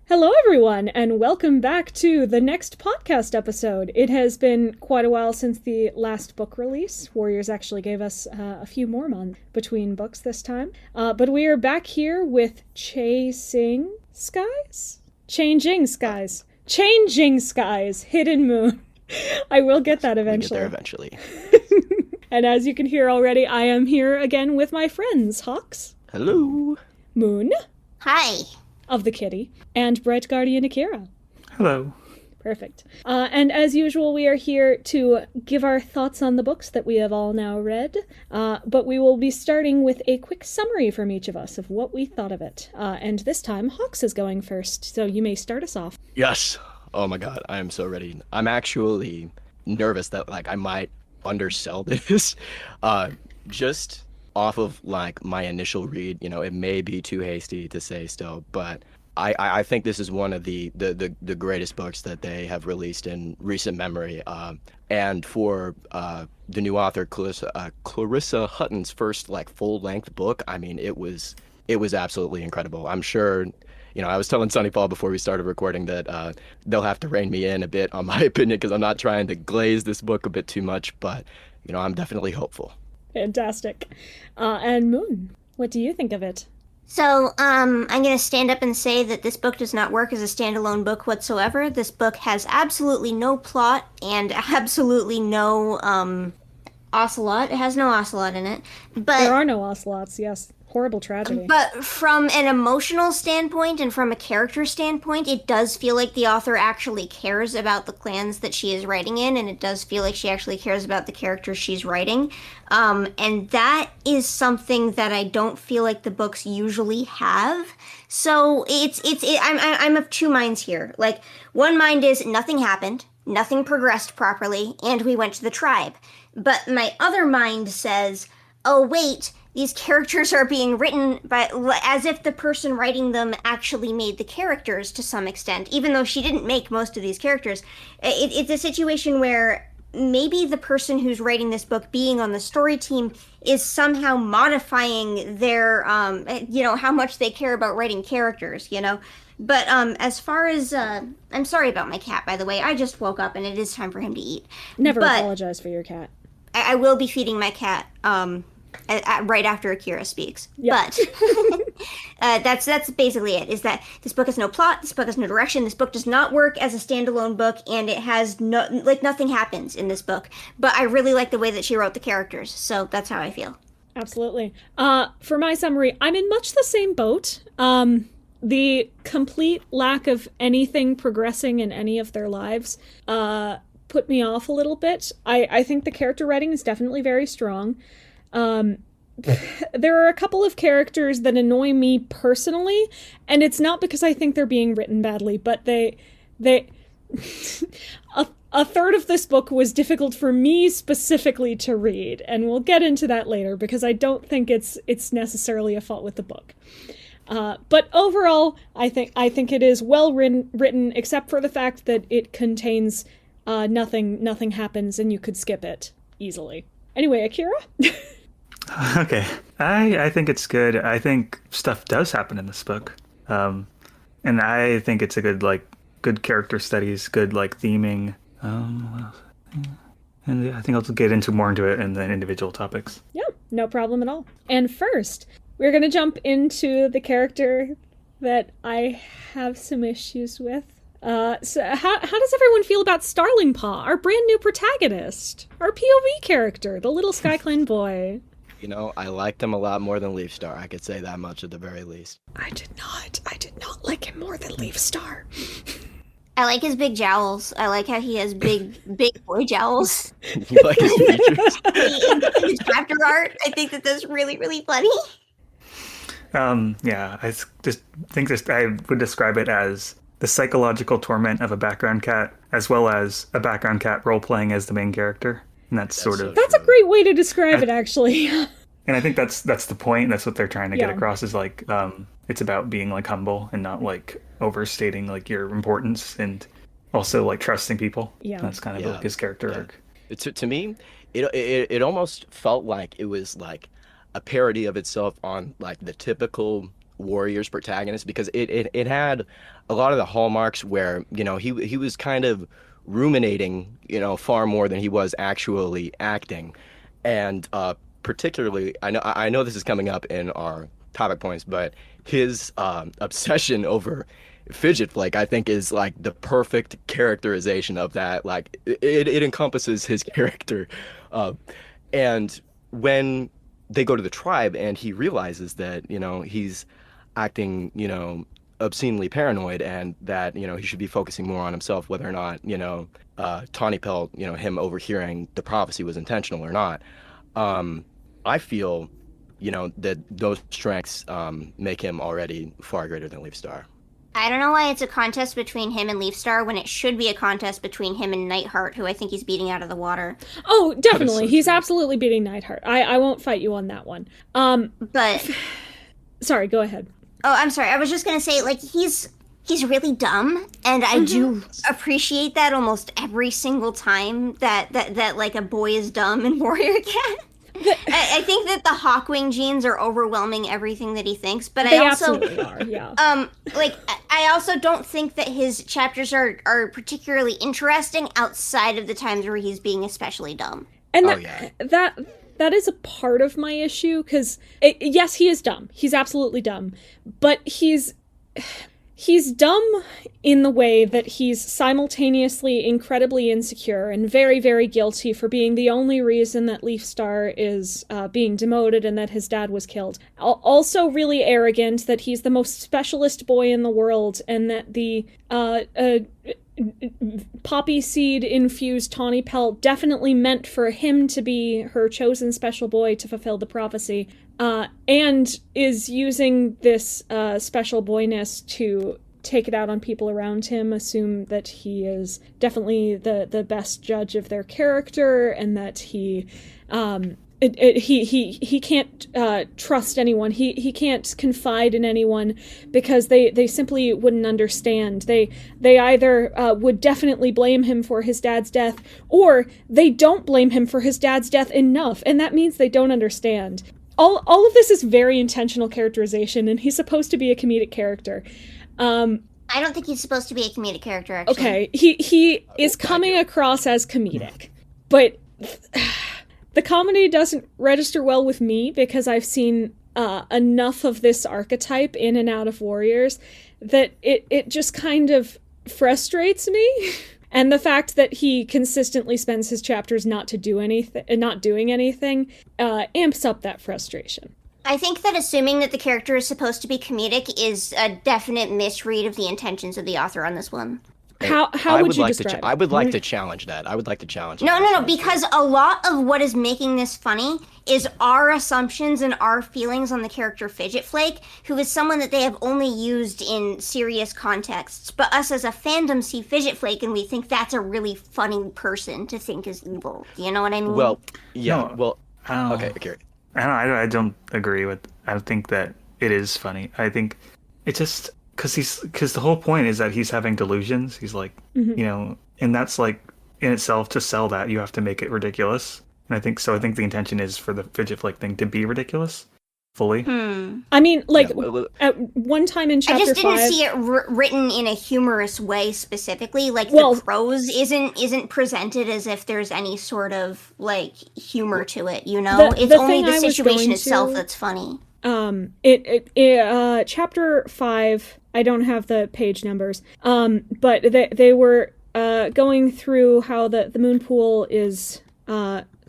Hello, everyone, and welcome back to the next podcast episode. It has been quite a while since the last book release. Warriors actually gave us a few more months between books this time. But we are back here with Chasing Skies? Changing Skies. Changing Skies. Hidden Moon. I will get that eventually. We'll get there eventually. And as you can hear already, I am here again with my friends, Hawkkz. Hello. Moon. Hi. Of the Kitty, and BrightGuardianAkira. Hello. Perfect. And as usual, we are here to give our thoughts on the books that we have all now read, but we will be starting with a quick summary from each of us of what we thought of it. And this time, Hawkkz is going first, so you may start us off. Yes. Oh my god, I am so ready. I'm actually nervous that I might undersell this. Just off of my initial read, it may be too hasty to say still, but I think this is one of the greatest books that they have released in recent memory. And for the new author Clarissa Hutton's first full length book, I mean it was absolutely incredible. I'm sure. I was telling Sunnyfall before we started recording that they'll have to rein me in a bit on my opinion because I'm not trying to glaze this book a bit too much, but I'm definitely hopeful. Fantastic. And Moon, what do you think of it? So, I'm going to stand up and say that this book does not work as a standalone book whatsoever. This book has absolutely no plot and absolutely no, ocelot. It has no ocelot in it. But there are no ocelots, yes. Horrible tragedy. But from an emotional standpoint and from a character standpoint, it does feel like the author actually cares about the clans that she is writing in, and it does feel like she actually cares about the characters she's writing. And that is something that I don't feel like the books usually have. So I'm of two minds here. One mind is nothing happened, nothing progressed properly, and we went to the tribe. But my other mind says, oh wait, these characters are being written as if the person writing them actually made the characters to some extent, even though she didn't make most of these characters. It's a situation where maybe the person who's writing this book being on the story team is somehow modifying their, how much they care about writing characters, But as far as, I'm sorry about my cat, by the way. I just woke up and it is time for him to eat. Never apologize for your cat. I will be feeding my cat, right after Akira speaks. Yep. But that's basically it, is that this book has no plot, this book has no direction, this book does not work as a standalone book, and it has nothing happens in this book. But I really like the way that she wrote the characters, so that's how I feel. Absolutely. For my summary, I'm in much the same boat. The complete lack of anything progressing in any of their lives put me off a little bit. I think the character writing is definitely very strong. There are a couple of characters that annoy me personally, and it's not because I think they're being written badly, but they a third of this book was difficult for me specifically to read, and we'll get into that later because I don't think it's necessarily a fault with the book. But overall, I think it is well written, except for the fact that it contains nothing happens and you could skip it easily. Anyway, Akira? Okay. I think it's good. I think stuff does happen in this book. And I think it's a good character studies, good theming. What else? And I think I'll get more into it in the individual topics. Yeah, no problem at all. And first, we're going to jump into the character that I have some issues with. So how does everyone feel about Starling Paw, our brand new protagonist? Our POV character, the little SkyClan boy. I liked him a lot more than Leaf Star. I could say that much at the very least. I did not like him more than Leaf Star. I like his big jowls. I like how he has big boy jowls. You like his features? In his chapter art, I think that's really, really funny. Yeah, I just think I would describe it as the psychological torment of a background cat, as well as a background cat role-playing as the main character. And that's That's a great way to describe it, actually. And I think that's the point. That's what they're trying to get across is it's about being humble and not overstating your importance, and also trusting people. Yeah. That's kind of his character arc. To me, it almost felt like it was a parody of itself on the typical Warriors protagonist because it had a lot of the hallmarks where, you know, he was kind of ruminating, you know, far more than he was actually acting. And particularly, I know this is coming up in our topic points, but his obsession over Fidget Flake, I think, is like the perfect characterization of that. Like it encompasses his character. And when they go to the tribe and he realizes that, you know, he's acting, you know, obscenely paranoid and that, you know, he should be focusing more on himself, whether or not, you know, Tawny Pelt, you know, him overhearing the prophecy was intentional or not. I feel, you know, that those strengths make him already far greater than Leaf Star. I don't know why it's a contest between him and Leaf Star when it should be a contest between him and Nightheart, who I think he's beating out of the water. Oh, definitely. He's absolutely beating Nightheart. I won't fight you on that one. But... Sorry, go ahead. Oh, I'm sorry. I was just going to say, like, he's really dumb, and I do appreciate that almost every single time that like, a boy is dumb in Warrior Cat. I think that the Hawkwing genes are overwhelming everything that he thinks, but they I also absolutely are, yeah. like I also don't think that his chapters are particularly interesting outside of the times where he's being especially dumb. And that is a part of my issue, because yes, he is dumb. He's absolutely dumb, but he's dumb in the way that he's simultaneously incredibly insecure and very, very guilty for being the only reason that Leaf Star is being demoted and that his dad was killed. Also really arrogant that he's the most specialist boy in the world and that the poppy seed infused Tawny Pelt definitely meant for him to be her chosen special boy to fulfill the prophecy. And is using this special boyness to take it out on people around him, assume that he is definitely the best judge of their character, and that he can't trust anyone. He can't confide in anyone because they simply wouldn't understand. They either would definitely blame him for his dad's death, or they don't blame him for his dad's death enough, and that means they don't understand. All of this is very intentional characterization, and he's supposed to be a comedic character. I don't think he's supposed to be a comedic character, actually. Okay, he is coming across as comedic, but the comedy doesn't register well with me because I've seen enough of this archetype in and out of Warriors that it just kind of frustrates me. And the fact that he consistently spends his chapters not doing anything, amps up that frustration. I think that assuming that the character is supposed to be comedic is a definite misread of the intentions of the author on this one. How would you describe it? I would like to challenge that. No, because a lot of what is making this funny is our assumptions and our feelings on the character Fidget Flake, who is someone that they have only used in serious contexts. But us as a fandom see Fidget Flake and we think that's a really funny person to think is evil. Do you know what I mean? Well, yeah. No, well, okay, Akira. I don't agree with. I think that it is funny. I think it's just because the whole point is that he's having delusions. He's like, you know, and that's like in itself, to sell that you have to make it ridiculous. And I think the intention is for the Fidget Flake thing to be ridiculous fully. I mean, like, at one time in chapter 5... I just didn't see it written in a humorous way specifically. Like, the prose isn't presented as if there's any sort of, like, humor to it, you know? It's only the situation itself that's funny. Chapter 5, I don't have the page numbers, but they were going through how the moon pool is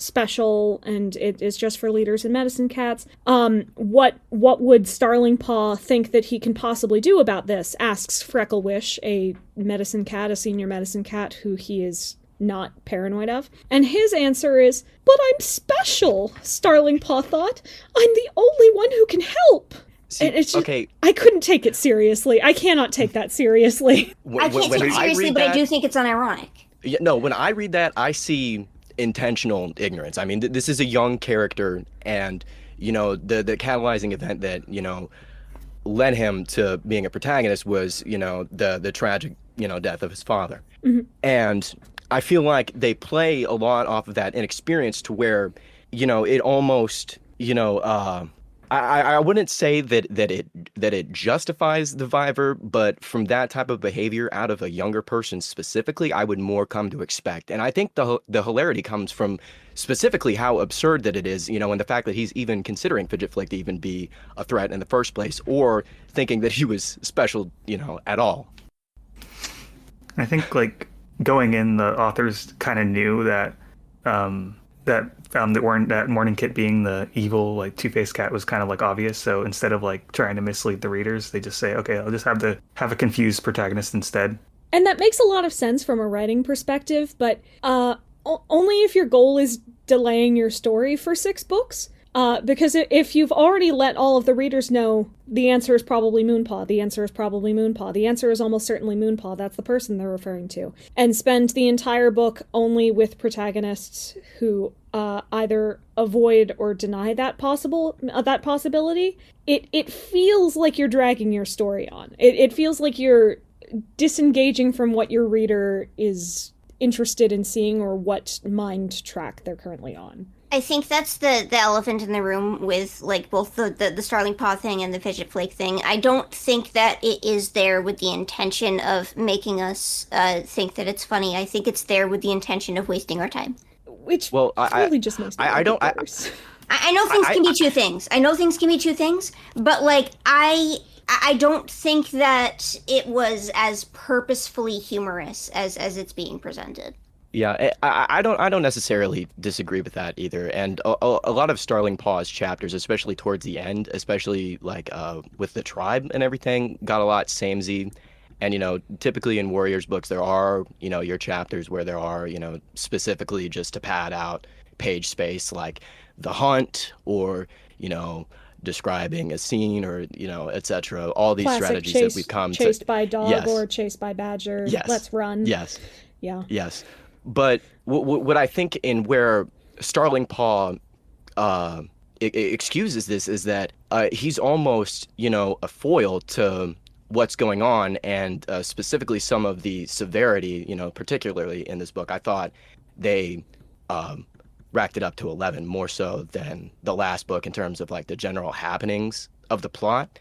special and it is just for leaders and medicine cats. What would Starling Paw think that he can possibly do about this? Asks Frecklewish, a medicine cat, a senior medicine cat who he is not paranoid of. And his answer is, "But I'm special," Starling Paw thought. "I'm the only one who can help." See, and it's just, okay. I couldn't take it seriously. I cannot take that seriously. I can't take it seriously, but I do think it's unironic. Yeah, no, when I read that, I see intentional ignorance. I mean, this is a young character, and, you know, the catalyzing event that, you know, led him to being a protagonist was, you know, the tragic, you know, death of his father. And I feel like they play a lot off of that inexperience to where, you know, it almost, you know, I wouldn't say that it justifies the Viver, but from that type of behavior out of a younger person specifically, I would more come to expect. And I think the hilarity comes from specifically how absurd that it is, and the fact that he's even considering Fidget Flick to even be a threat in the first place, or thinking that he was special, at all. I think like going in, the authors kind of knew that that Morning Kit being the evil like Two-Faced cat was kind of like obvious. So instead of like trying to mislead the readers, they just say, okay, I'll just have a confused protagonist instead. And that makes a lot of sense from a writing perspective, but only if your goal is delaying your story for 6 books. Because if you've already let all of the readers know the answer is probably Moonpaw, the answer is probably Moonpaw, the answer is almost certainly Moonpaw, that's the person they're referring to, and spend the entire book only with protagonists who either avoid or deny that possibility, it feels like you're dragging your story on. It feels like you're disengaging from what your reader is interested in seeing or what mind track they're currently on. I think that's the elephant in the room with like both the Starling Paw thing and the Fidget Flake thing. I don't think that it is there with the intention of making us think that it's funny. I think it's there with the intention of wasting our time. Which really just makes I don't. I know things can be two things. I know things can be two things, but like I don't think that it was as purposefully humorous as it's being presented. Yeah, I don't necessarily disagree with that either. And a lot of Starling Paw's chapters, especially towards the end, especially like with the tribe and everything, got a lot samey. And, typically in Warriors books, there are, your chapters where there are, specifically just to pad out page space, like the hunt or, describing a scene or, etc. All these classic strategies chase, that we've come chased to. by dog Yes. or chased by badger. Yes. Let's run. Yes. Yeah. Yes. But what I think in where Starling Paw excuses this is that he's almost, a foil to what's going on, and specifically some of the severity, particularly in this book. I thought they racked it up to 11 more so than the last book in terms of like the general happenings of the plot.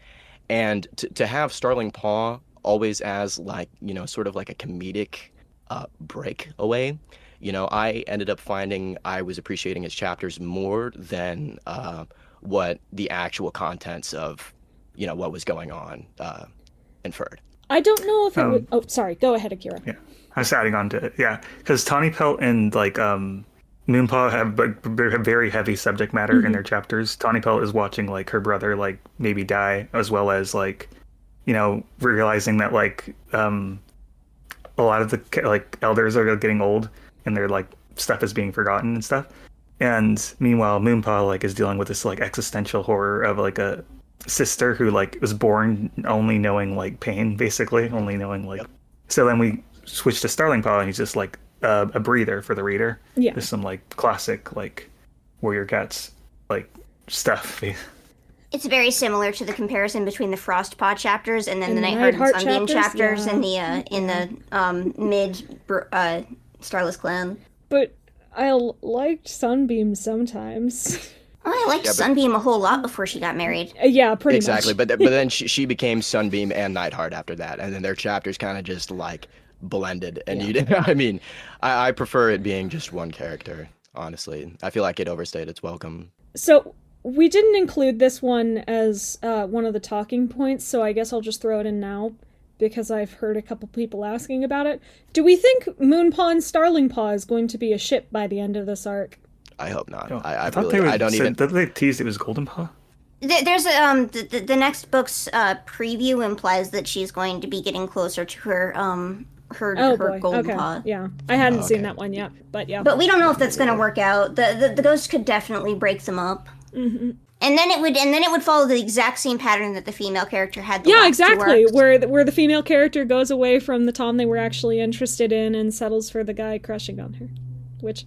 And to have Starling Paw always as like, sort of like a comedic breakaway. I ended up finding I was appreciating his chapters more than what the actual contents of, what was going on inferred. I don't know if it would... Oh, sorry. Go ahead, Akira. Yeah, I was adding on to it. Yeah, because Tawny Pelt and like Moonpaw have very heavy subject matter in their chapters. Tawny Pelt is watching like her brother like maybe die, as well as like, realizing that like a lot of the like elders are getting old and their like stuff is being forgotten and stuff. And meanwhile, Moonpaw like is dealing with this like existential horror of like a sister who like was born only knowing like pain, basically only knowing like. Yep. So then we switch to Starling Paw, and he's just like a breather for the reader. Yeah, there's some like classic like Warrior Cats like stuff. It's very similar to the comparison between the Frostpaw chapters and then the Nightheart and Sunbeam chapters in the mid Starless Clan. But I liked Sunbeam sometimes. Oh, I liked Sunbeam a whole lot before she got married. Yeah, pretty exactly. much. But then she became Sunbeam and Nightheart after that, and then their chapters kind of just like blended. And I prefer it being just one character. Honestly, I feel like it overstayed its welcome. So we didn't include this one as one of the talking points, so I guess I'll just throw it in now because I've heard a couple people asking about it. Do we think Moonpaw and Starling Paw is going to be a ship by the end of this arc? I hope not. Oh, I don't even. Did they tease it was Golden Paw? There's the next book's preview implies that she's going to be getting closer to her Golden Paw. Yeah, I hadn't seen that one yet, but yeah. But we don't know if that's going to work out. The ghost could definitely break them up. Mm-hmm. And then it would follow the exact same pattern that the female character had. Yeah, exactly. Where the female character goes away from the Tom they were actually interested in and settles for the guy crushing on her. Which.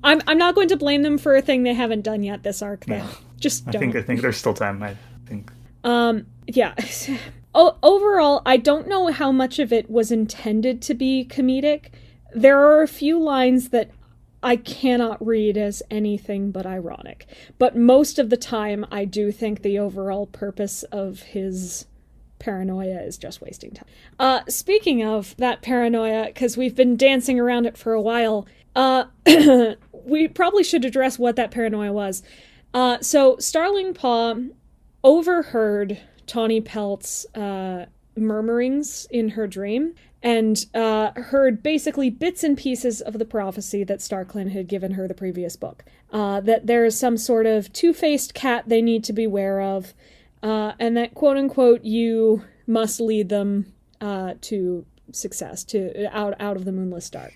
I'm not going to blame them for a thing they haven't done yet this arc, though. Yeah. Just don't. I think there's still time. I think. Yeah. Overall, I don't know how much of it was intended to be comedic. There are a few lines that I cannot read as anything but ironic. But most of the time, I do think the overall purpose of his paranoia is just wasting time. Speaking of that paranoia, because we've been dancing around it for a while, we probably should address what that paranoia was. So Starling Paw overheard Tawny Pelt's murmurings in her dream, and heard basically bits and pieces of the prophecy that StarClan had given her the previous book. That there is some sort of two-faced cat they need to beware of, and that, quote-unquote, you must lead them to success, to out of the moonless dark.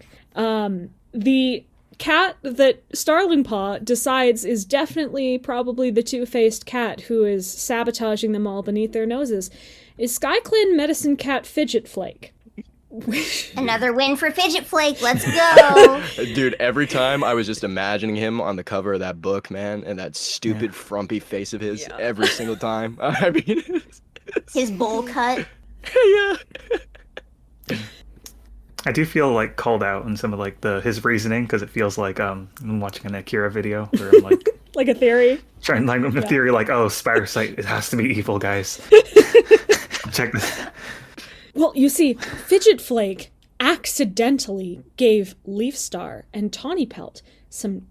The cat that Starling Paw decides is definitely probably the two-faced cat who is sabotaging them all beneath their noses is SkyClan medicine cat Fidget Flake. Another win for Fidget Flake. Let's go. Dude, every time I was just imagining him on the cover of that book, man, and that stupid frumpy face of his every single time. I mean, his bowl cut. Yeah. I do feel like called out in some of like his reasoning, because it feels like I'm watching an Akira video where I'm like like a theory. Trying like a theory like, oh, Spirosite, it has to be evil, guys. Check this. Well, you see, Fidget Flake accidentally gave Leafstar and Tawny Pelt some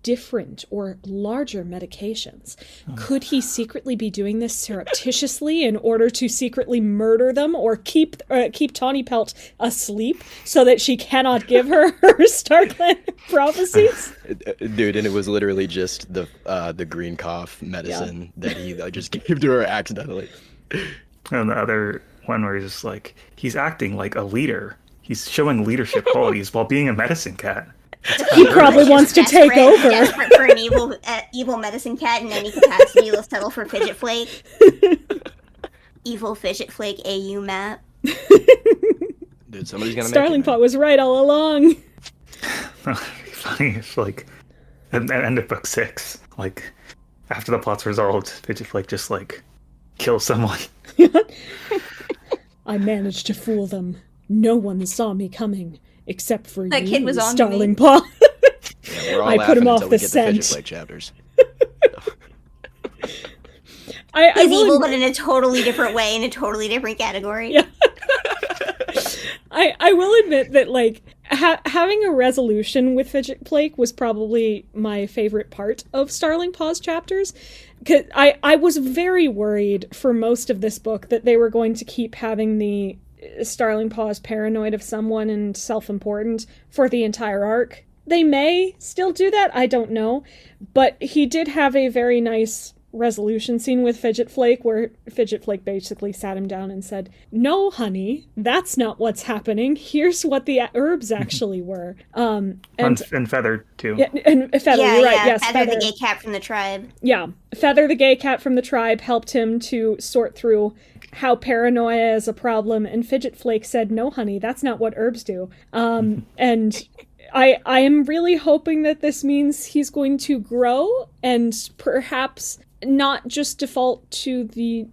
different or larger medications. Could he secretly be doing this surreptitiously in order to secretly murder them, or keep Tawny Pelt asleep so that she cannot give her StarClan prophecies? Dude, and it was literally just the green cough medicine that he just gave to her accidentally. And the other one where he's just like, he's acting like a leader. He's showing leadership qualities while being a medicine cat. He probably wants to take over. Desperate for an evil medicine cat in any capacity. Let's settle for Fidget Flake. Evil Fidget Flake AU map. Dude, somebody's gonna Starling make it. Paw was right all along. It'd be funny if, like, at the end of book 6, like, after the plot's resolved, Fidget Flake just, like, kills someone. I managed to fool them. No one saw me coming, except for that you, kid was on Starling Paw. Yeah, we're all I put him off until we the get scent. Fidget Flake chapters. He's evil, but in a totally different way, in a totally different category. Yeah. I will admit that, like, having a resolution with Fidget Flake was probably my favorite part of Starling Paw's chapters. Cause I was very worried for most of this book that they were going to keep having the Starling Paw's paranoid of someone and self-important for the entire arc. They may still do that, I don't know. But he did have a very nice resolution scene with Fidget Flake where Fidget Flake basically sat him down and said, "No, honey, that's not what's happening. Here's what the herbs actually were." And Feather, too. Yeah, and Feather, you're right, yes. Feather, the gay cat from the tribe. Yeah, Feather, the gay cat from the tribe, helped him to sort through how paranoia is a problem, and Fidget Flake said, "No, honey, that's not what herbs do." And I am really hoping that this means he's going to grow and perhaps not just default to the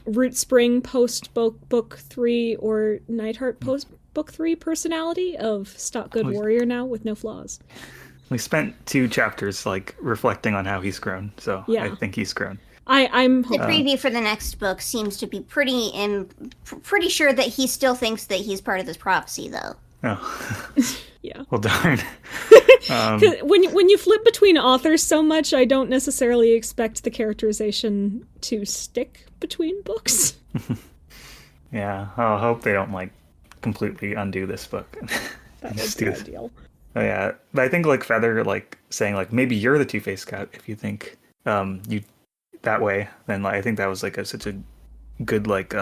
Root Spring post book 3 or Nightheart post book 3 personality of stock good warrior now with no flaws. We spent 2 chapters like reflecting on how he's grown, so yeah. I think he's grown. I'm the preview for the next book seems to be pretty sure that he still thinks that he's part of this prophecy, though. Oh. Yeah. Well, darn. When you flip between authors so much, I don't necessarily expect the characterization to stick between books. Yeah, I hope they don't like completely undo this book. That would be ideal. Oh yeah, but I think like Feather like saying like maybe you're the Two-Faced Cat if you think you that way, then like, I think that was like such a good like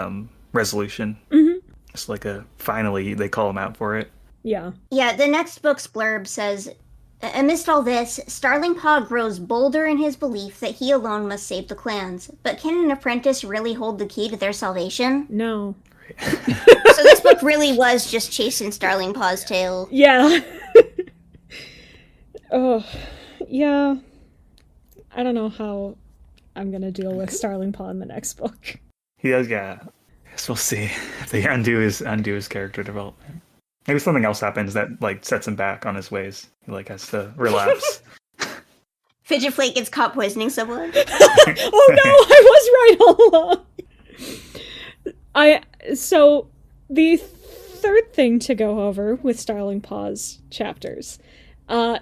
resolution. Mm-hmm. It's like finally they call him out for it. Yeah. Yeah, the next book's blurb says, amidst all this, Starling Paw grows bolder in his belief that he alone must save the clans. But can an apprentice really hold the key to their salvation? No. So this book really was just chasing Starling Paw's tail. Yeah. Oh, yeah. I don't know how I'm going to deal with Starling Paw in the next book. He does, yeah. I guess we'll see if they undo his character development. Maybe something else happens that like sets him back on his ways. He like has to relapse. Fidget Flake gets caught poisoning someone. Oh no, I was right all along. So the third thing to go over with Starling Paws chapters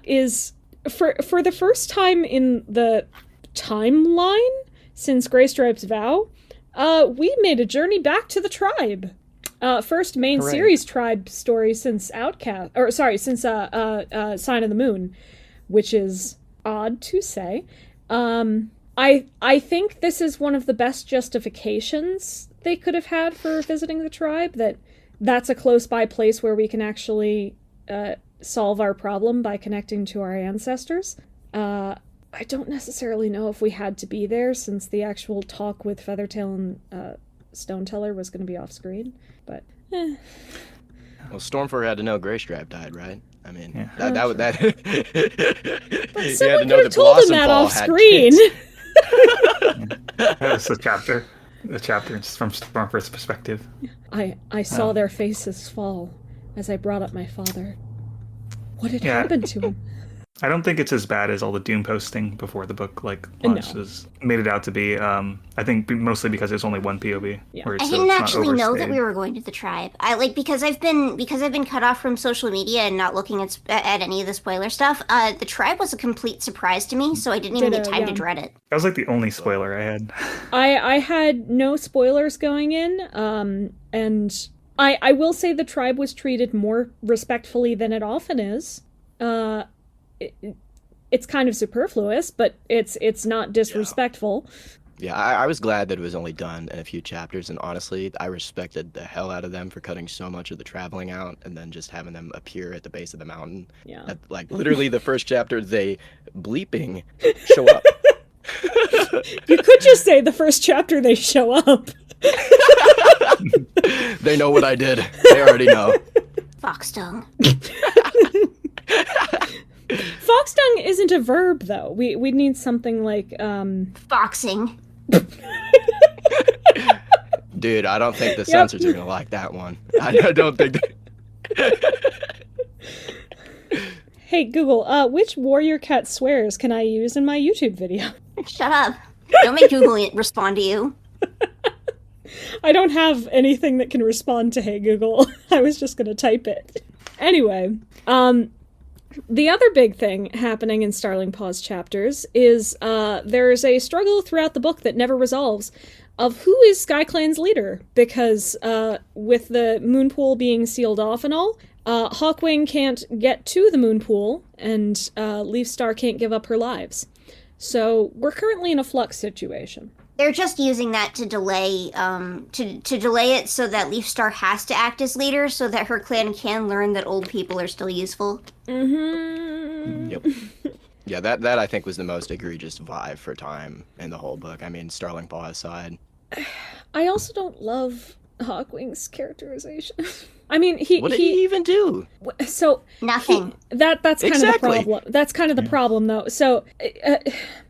is for the first time in the timeline since Greystripe's Vow, we made a journey back to the tribe. First main Hooray. series tribe story since Sign of the Moon, which is odd to say. I think this is one of the best justifications they could have had for visiting the tribe, that's a close by place where we can actually solve our problem by connecting to our ancestors. I don't necessarily know if we had to be there, since the actual talk with Feathertail and Stoneteller was going to be off screen, but Well, Stormfur had to know Greystripe died, right? I mean, Yeah. that But someone could have told him that off screen. That was the chapter. The chapter is from Stormfur's perspective. I saw their faces fall as I brought up my father. What had Yeah. happened to him? I don't think it's as bad as all the Doom posting before the book launches made it out to be. I think mostly because there's only one POV. Yeah. Where I it's, didn't it's not actually know that overstayed. we were going to the tribe. Because I've been cut off from social media and not looking at any of the spoiler stuff. The tribe was a complete surprise to me, so I didn't even get time to dread it. That was like the only spoiler I had. I had no spoilers going in, and I will say the tribe was treated more respectfully than it often is. It's kind of superfluous, but it's not disrespectful. Yeah, I was glad that it was only done in a few chapters, and honestly, I respected the hell out of them for cutting so much of the traveling out and then just having them appear at the base of the mountain. Yeah. Like, literally the first chapter, they bleeping show up. You could just say the first chapter they show up. They know what I did. They already know. Foxtongue. Foxtongue isn't a verb, though. We'd need something like, Foxing. Dude, I don't think the censors are going to like that one. I don't think... Hey, Google, which warrior cat swears can I use in my YouTube video? Shut up. Don't make Google respond to you. I don't have anything that can respond to Hey Google. I was just gonna type it. Anyway, the other big thing happening in Starling Paws chapters is there's a struggle throughout the book that never resolves of who is SkyClan's leader, because with the Moonpool being sealed off and all, Hawkwing can't get to the Moonpool, and Leafstar can't give up her lives. So we're currently in a flux situation. They're just using that to delay delay it so that Leafstar has to act as leader so that her clan can learn that old people are still useful. Mm-hmm. Yep. Yeah, that I think was the most egregious vibe for time in the whole book. I mean, Starling Paw aside. I also don't love Hawkwing's characterization. I mean, What did he even do? So Nothing. That's kind of the Exactly. problem. That's kind of the problem, though. So,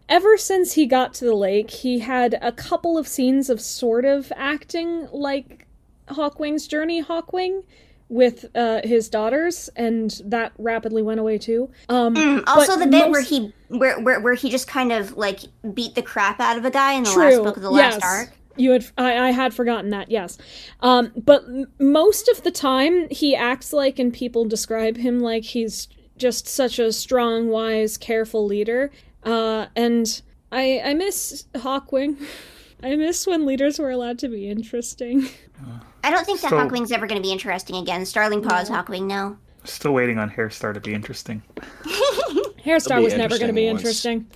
ever since he got to the lake, he had a couple of scenes of sort of acting like Hawkwing's journey, Hawkwing, with his daughters, and that rapidly went away too. Also, but the bit most- where he just kind of like beat the crap out of a guy in the last book of the last arc. I had forgotten that, yes. But most of the time, he acts like, and people describe him like, he's just such a strong, wise, careful leader. And I miss Hawkwing. I miss when leaders were allowed to be interesting. I don't think that So- Hawkwing's ever going to be interesting again. Starling Paws, Hawkwing, no. Still waiting on Hairstar to be interesting. Hairstar be was never going to be interesting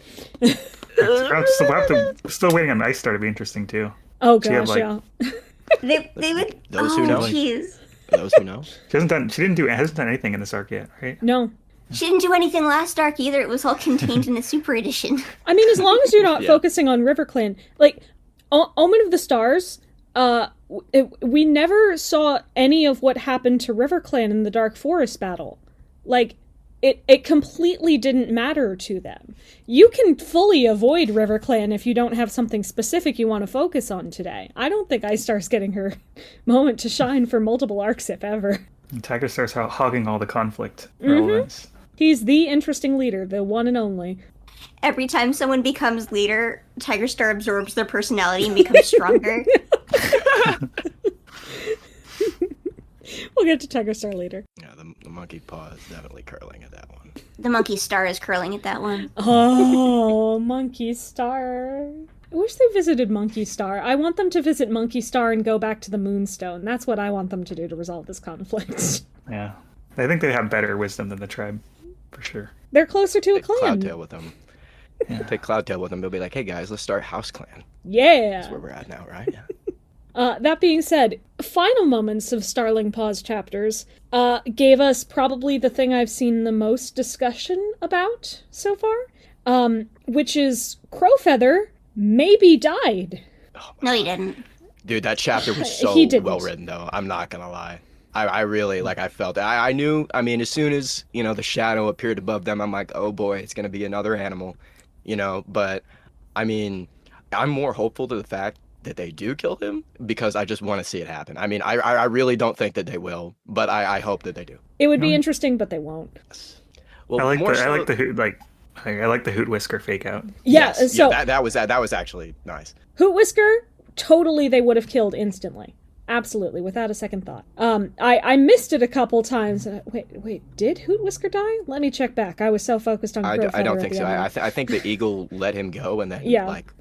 interesting. Still waiting on Ice Star to be interesting too. Oh She had, gosh, like- yeah. They would. Those who know. Jeez. Those who know. She hasn't done anything in this arc yet, right? No. She didn't do anything last arc either. It was all contained in the Super Edition. I mean, as long as you're not Yeah. focusing on RiverClan, like Omen of the Stars, we never saw any of what happened to RiverClan in the Dark Forest battle. Like, it completely didn't matter to them. You can fully avoid RiverClan if you don't have something specific you want to focus on today. I don't think Ice Star's getting her moment to shine for multiple arcs, if ever. And Tiger starts hogging all the conflict relevance. He's the interesting leader, the one and only. Every time someone becomes leader, Tiger Star absorbs their personality and becomes stronger. We'll get to Tiger Star later. Yeah, the monkey paw is definitely curling at that one. The monkey star is curling at that one. Oh, Monkey Star. I wish they visited Monkey Star. I want them to visit Monkey Star and go back to the Moonstone. That's what I want them to do to resolve this conflict. Yeah. I think they have better wisdom than the tribe, for sure. They're closer to a Take clan. Cloudtail with them. Take Cloudtail with them. They'll be like, hey guys, let's start House Clan. Yeah. That's where we're at now, right? Yeah. That being said, final moments of Starling Paw's chapters gave us probably the thing I've seen the most discussion about so far, which is Crowfeather maybe died. No, he didn't. Dude, that chapter was so He didn't. well written, though. I'm not gonna lie. I really, I felt it. I knew, as soon as, the shadow appeared above them, I'm like, oh boy, it's gonna be another animal, but, I'm more hopeful to the fact that they do kill him because I just want to see it happen. I really don't think that they will, but I hope that they do. It would be interesting, but they won't. Well, I like the Hoot Whisker fake out. Yeah, Yes, so that was actually nice. Hoot Whisker, totally they would have killed instantly. Absolutely, without a second thought. I missed it a couple times. Wait, did Hoot Whisker die? Let me check back. I was so focused on Crowfeather. I don't think so. End. I think the eagle let him go, and then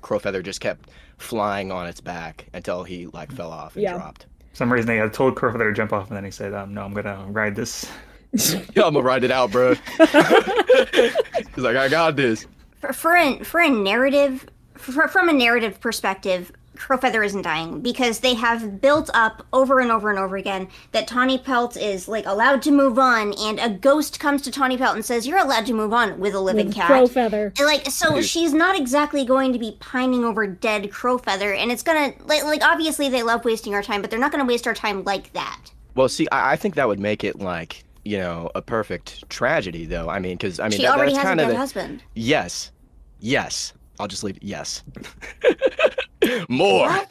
Crowfeather just kept flying on its back until he fell off and dropped. For some reason they had told Crowfeather to jump off, and then he said, "No, I'm gonna ride this." Yeah, I'm gonna ride it out, bro. He's like, I got this. From a narrative perspective, Crowfeather isn't dying because they have built up over and over and over again that Tawny Pelt is allowed to move on, and a ghost comes to Tawny Pelt and says, "You're allowed to move on with a living cat." Crowfeather. So she's not exactly going to be pining over dead Crowfeather, and it's gonna obviously they love wasting our time, but they're not gonna waste our time like that. Well, see, I think that would make it a perfect tragedy, though. Because she already that's has a kind of dead husband. Yes. I'll just leave it. Yes. More.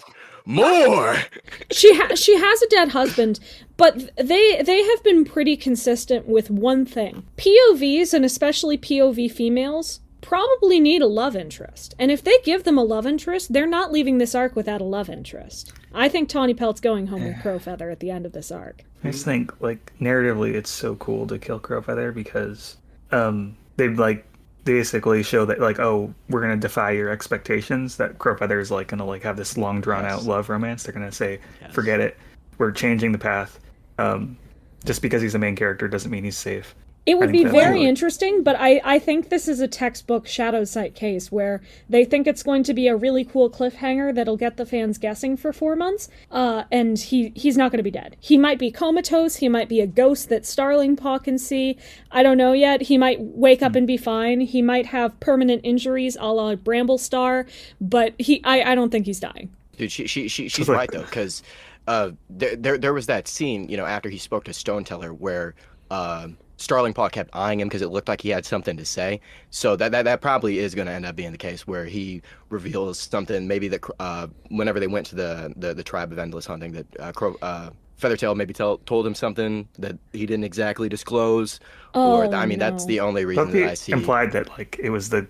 She has a dead husband, but they have been pretty consistent with one thing. POVs, and especially POV females, probably need a love interest. And if they give them a love interest, they're not leaving this arc without a love interest. I think Tawny Pelt's going home with Crowfeather at the end of this arc. I just think, narratively, it's so cool to kill Crowfeather because they basically show that, we're going to defy your expectations, that Crowfeather is, going to, have this long, drawn-out love romance. They're going to say, forget it. We're changing the path. Just because he's the main character doesn't mean he's safe. It would be very interesting, but I think this is a textbook Shadow Sight case where they think it's going to be a really cool cliffhanger that'll get the fans guessing for 4 months, and he's not going to be dead. He might be comatose, he might be a ghost that Starling Paw can see, I don't know yet. He might wake up and be fine, he might have permanent injuries a la Bramble Star, but I don't think he's dying. Dude, she's right, though, because there was that scene, after he spoke to Stoneteller where... Starling Paw kept eyeing him because it looked like he had something to say. So that probably is going to end up being the case where he reveals something. Maybe that whenever they went to the tribe of endless hunting, that Feathertail maybe told him something that he didn't exactly disclose. That's the only reason that I see. Implied that it was that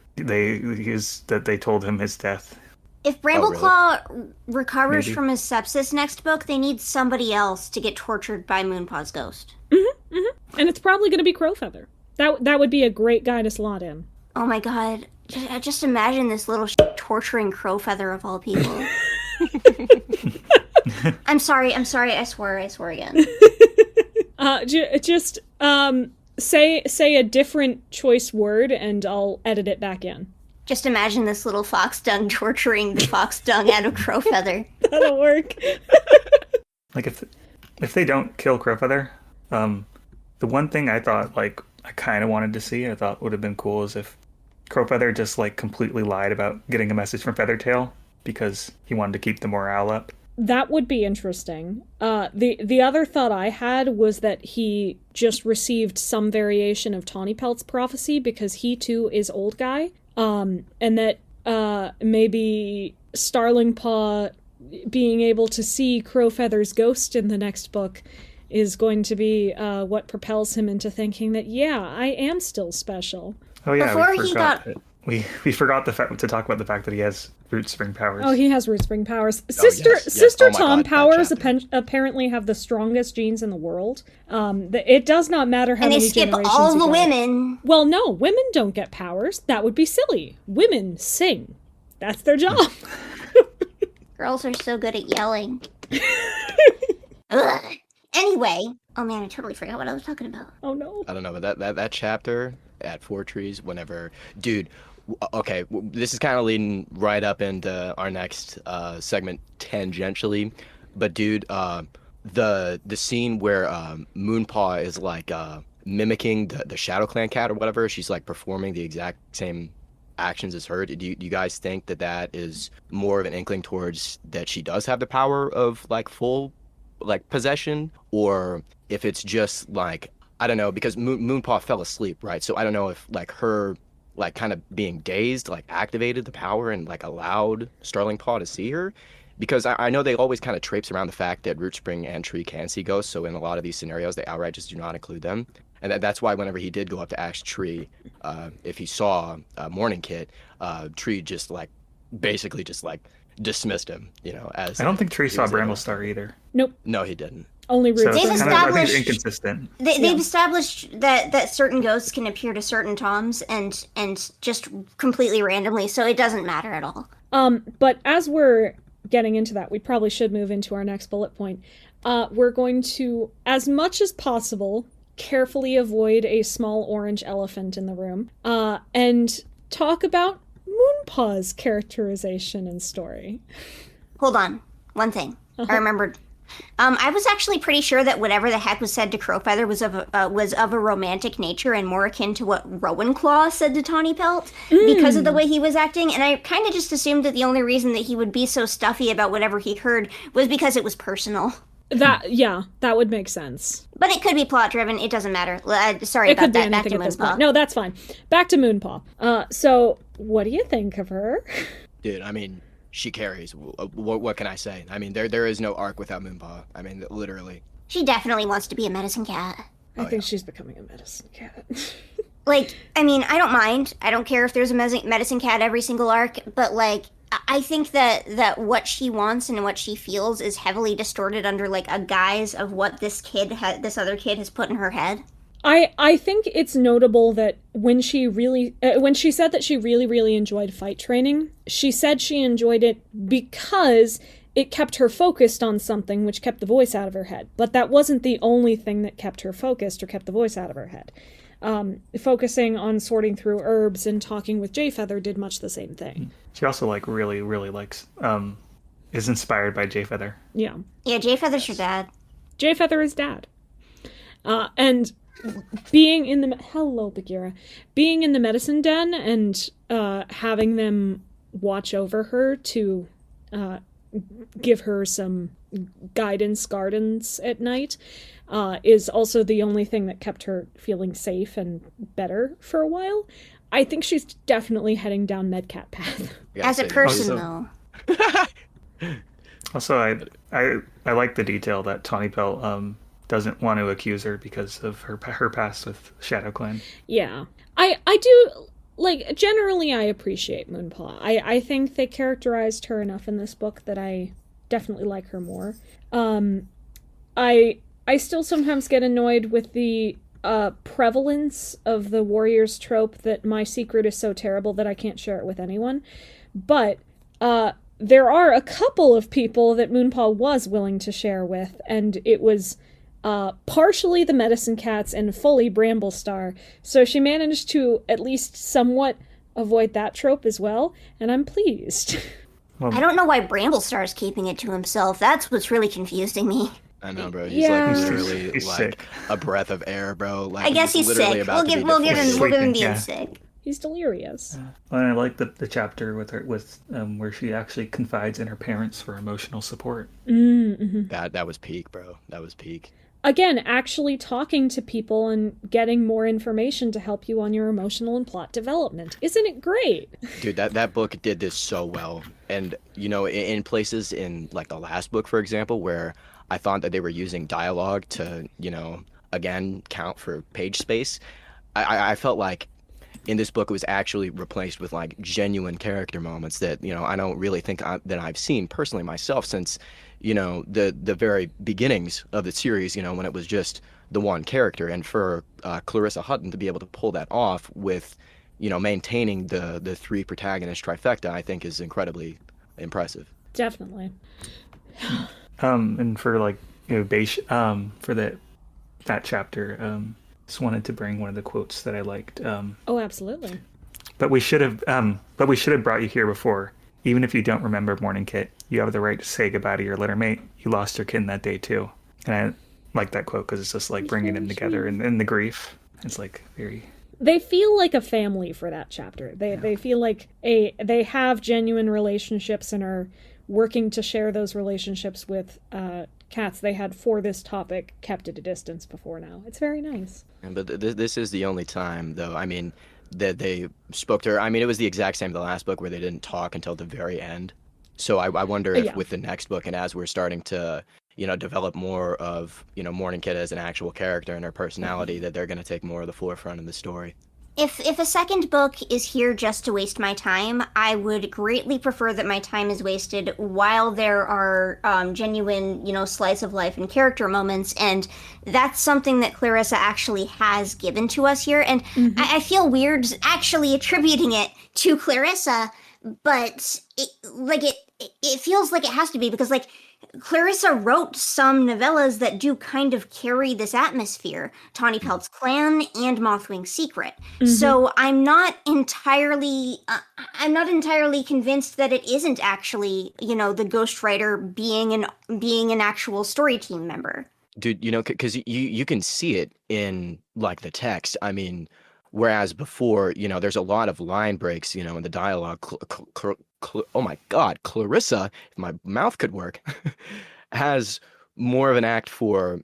they told him his death. If Brambleclaw recovers from his sepsis next book, they need somebody else to get tortured by Moonpaw's ghost. Mm-hmm, mm-hmm. And it's probably going to be Crowfeather. That would be a great guy to slot in. Oh my god. Just imagine this little torturing Crowfeather of all people. I'm sorry, I swear again. Say a different choice word and I'll edit it back in. Just imagine this little fox dung torturing the fox dung out of Crowfeather. That'll work. If they don't kill Crowfeather, the one thing I thought I kind of wanted to see, I thought would have been cool, is if Crowfeather just completely lied about getting a message from Feathertail because he wanted to keep the morale up. That would be interesting. The other thought I had was that he just received some variation of Tawny Pelt's prophecy because he too is old guy. And that maybe Starling Paw being able to see Crowfeather's ghost in the next book is going to be what propels him into thinking that, yeah, I am still special. Oh yeah, Before we he forgot got- we forgot to talk about the fact that he has root spring powers. Oh, he has root spring powers. yes, yes. Sister Oh my Tom God, that powers chapter. apparently have the strongest genes in the world. It does not matter how And they many skip generations all you the go. women. Well, no, women don't get powers. That would be silly. Women sing. That's their job. Girls are so good at yelling. Ugh. Anyway. Oh man, I totally forgot what I was talking about. Oh no. I don't know, but that chapter at Four Trees, whenever, dude. Okay, this is kind of leading right up into our next segment tangentially, but dude, the scene where Moonpaw is like mimicking the Shadow Clan cat or whatever, she's like performing the exact same actions as her. Do you guys think that is more of an inkling towards that she does have the power of like full like possession, or if it's just like, I don't know, because Moonpaw fell asleep, right? So I don't know if like her like kind of being dazed like activated the power and like allowed Starling Paw to see her, because I know they always kind of traipse around the fact that Root Spring and Tree can see ghosts, so in a lot of these scenarios they outright just do not include them. And that's why whenever he did go up to ask Tree if he saw Morning Kit, Tree just like basically just like dismissed him, you know, as I don't think Tree he saw was able- Bramblestar either. Nope. No, he didn't. Only So root They've it's spring. kind of, I think it's established- inconsistent. They've established that certain ghosts can appear to certain Toms and just completely randomly, so it doesn't matter at all. But as we're getting into that, we probably should move into our next bullet point. We're going to, as much as possible, carefully avoid a small orange elephant in the room, and talk about Moonpaw's characterization and story. Hold on. One thing. I remembered. I was actually pretty sure that whatever the heck was said to Crowfeather was of a romantic nature and more akin to what Rowanclaw said to Tawny Pelt because of the way he was acting, and I kind of just assumed that the only reason that he would be so stuffy about whatever he heard was because it was personal. That would make sense. But it could be plot driven. It doesn't matter. Sorry It about could be that. Back to anything at this Moonpaw. point. No, that's fine. Back to Moonpaw. So, what do you think of her? Dude, I mean, she carries. What can I say? I mean, there is no arc without Moonpaw. I mean, literally. She definitely wants to be a medicine cat. I think she's becoming a medicine cat. Like, I mean, I don't mind. I don't care if there's a medicine cat every single arc, but like, I think that what she wants and what she feels is heavily distorted under like a guise of what this other kid has put in her head. I think it's notable that when she said that she really enjoyed fight training, she said she enjoyed it because it kept her focused on something, which kept the voice out of her head. But that wasn't the only thing that kept her focused or kept the voice out of her head. Focusing on sorting through herbs and talking with Jayfeather did much the same thing. She also like really likes is inspired by Jayfeather. Yeah. Yeah, Jayfeather's your dad. Jayfeather is dad. And being in the hello Bagheera, being in the medicine den and having them watch over her to give her some guidance at night is also the only thing that kept her feeling safe and better for a while. I think she's definitely heading down Medcat path. As a person, though. Also, I like the detail that Tawny Pelt doesn't want to accuse her because of her past with Shadow Clan. Yeah. I do, like, generally I appreciate Moonpaw. I think they characterized her enough in this book that I definitely like her more. I still sometimes get annoyed with the prevalence of the warriors trope that my secret is so terrible that I can't share it with anyone. But there are a couple of people that Moonpaw was willing to share with, and it was partially the medicine cats and fully Bramblestar. So she managed to at least somewhat avoid that trope as well, and I'm pleased. I don't know why Bramblestar's keeping it to himself. That's what's really confusing me. I know, bro. He's Yeah. like literally He's like sick. a breath of air, bro. Like, I guess he's literally sick. about to be We'll give deflated. him being Yeah. sick. He's delirious. And I like the chapter with her where she actually confides in her parents for emotional support. Mm-hmm. That was peak, bro. That was peak. Again, actually talking to people and getting more information to help you on your emotional and plot development. Isn't it great? Dude, that book did this so well. And, you know, in places in, like, the last book, for example, where I thought that they were using dialogue to, again, count for page space. I felt like in this book it was actually replaced with like genuine character moments that, I don't really think that I've seen personally myself since, the very beginnings of the series, when it was just the one character. And for Clarissa Hutton to be able to pull that off with, maintaining the three protagonist trifecta, I think is incredibly impressive. Definitely. And for like, for that chapter, just wanted to bring one of the quotes that I liked. Oh, absolutely. But we should have brought you here before. Even if you don't remember Morning Kit, you have the right to say goodbye to your littermate. You lost your kitten that day too. And I like that quote because it's just like bringing them together and the grief. It's like very. They feel like a family for that chapter. They feel like they have genuine relationships and are working to share those relationships with cats they had for this topic kept at a distance before now. It's very nice. But this is the only time, though, that they spoke to her. It was the exact same as the last book where they didn't talk until the very end. So I wonder if with the next book, and as we're starting to, develop more of, Morning Kit as an actual character and her personality, that they're going to take more of the forefront in the story. If a second book is here just to waste my time, I would greatly prefer that my time is wasted while there are genuine, slice of life and character moments, and that's something that Clarissa actually has given to us here. And I feel weird actually attributing it to Clarissa, but it feels like it has to be because Clarissa wrote some novellas that do kind of carry this atmosphere, Tawny Pelt's Clan and Mothwing's Secret. So I'm not entirely convinced that it isn't actually, the ghostwriter being an actual story team member. Dude, because you can see it in like the text. Whereas before, there's a lot of line breaks, in the dialogue. Oh my God, Clarissa, if my mouth could work, has more of an act for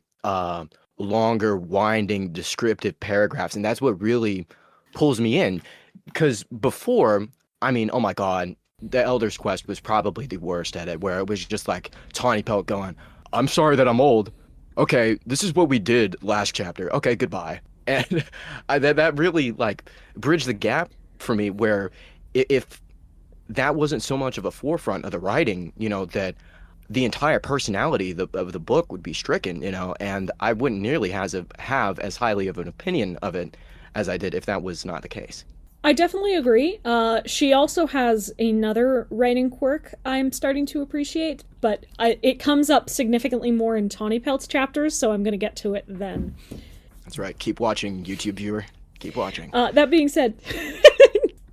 longer, winding, descriptive paragraphs. And that's what really pulls me in. Because before, oh my God, the Elder's Quest was probably the worst at it, where it was just like Tawny Pelt going, I'm sorry that I'm old. Okay, this is what we did last chapter. Okay, goodbye. And that really bridged the gap for me, where if that wasn't so much of a forefront of the writing, that the entire personality of the book would be stricken, and I wouldn't nearly have as highly of an opinion of it as I did if that was not the case. I definitely agree. She also has another writing quirk I'm starting to appreciate, but it comes up significantly more in Tawny Pelt's chapters, so I'm going to get to it then. That's right. Keep watching, YouTube viewer. Keep watching. That being said,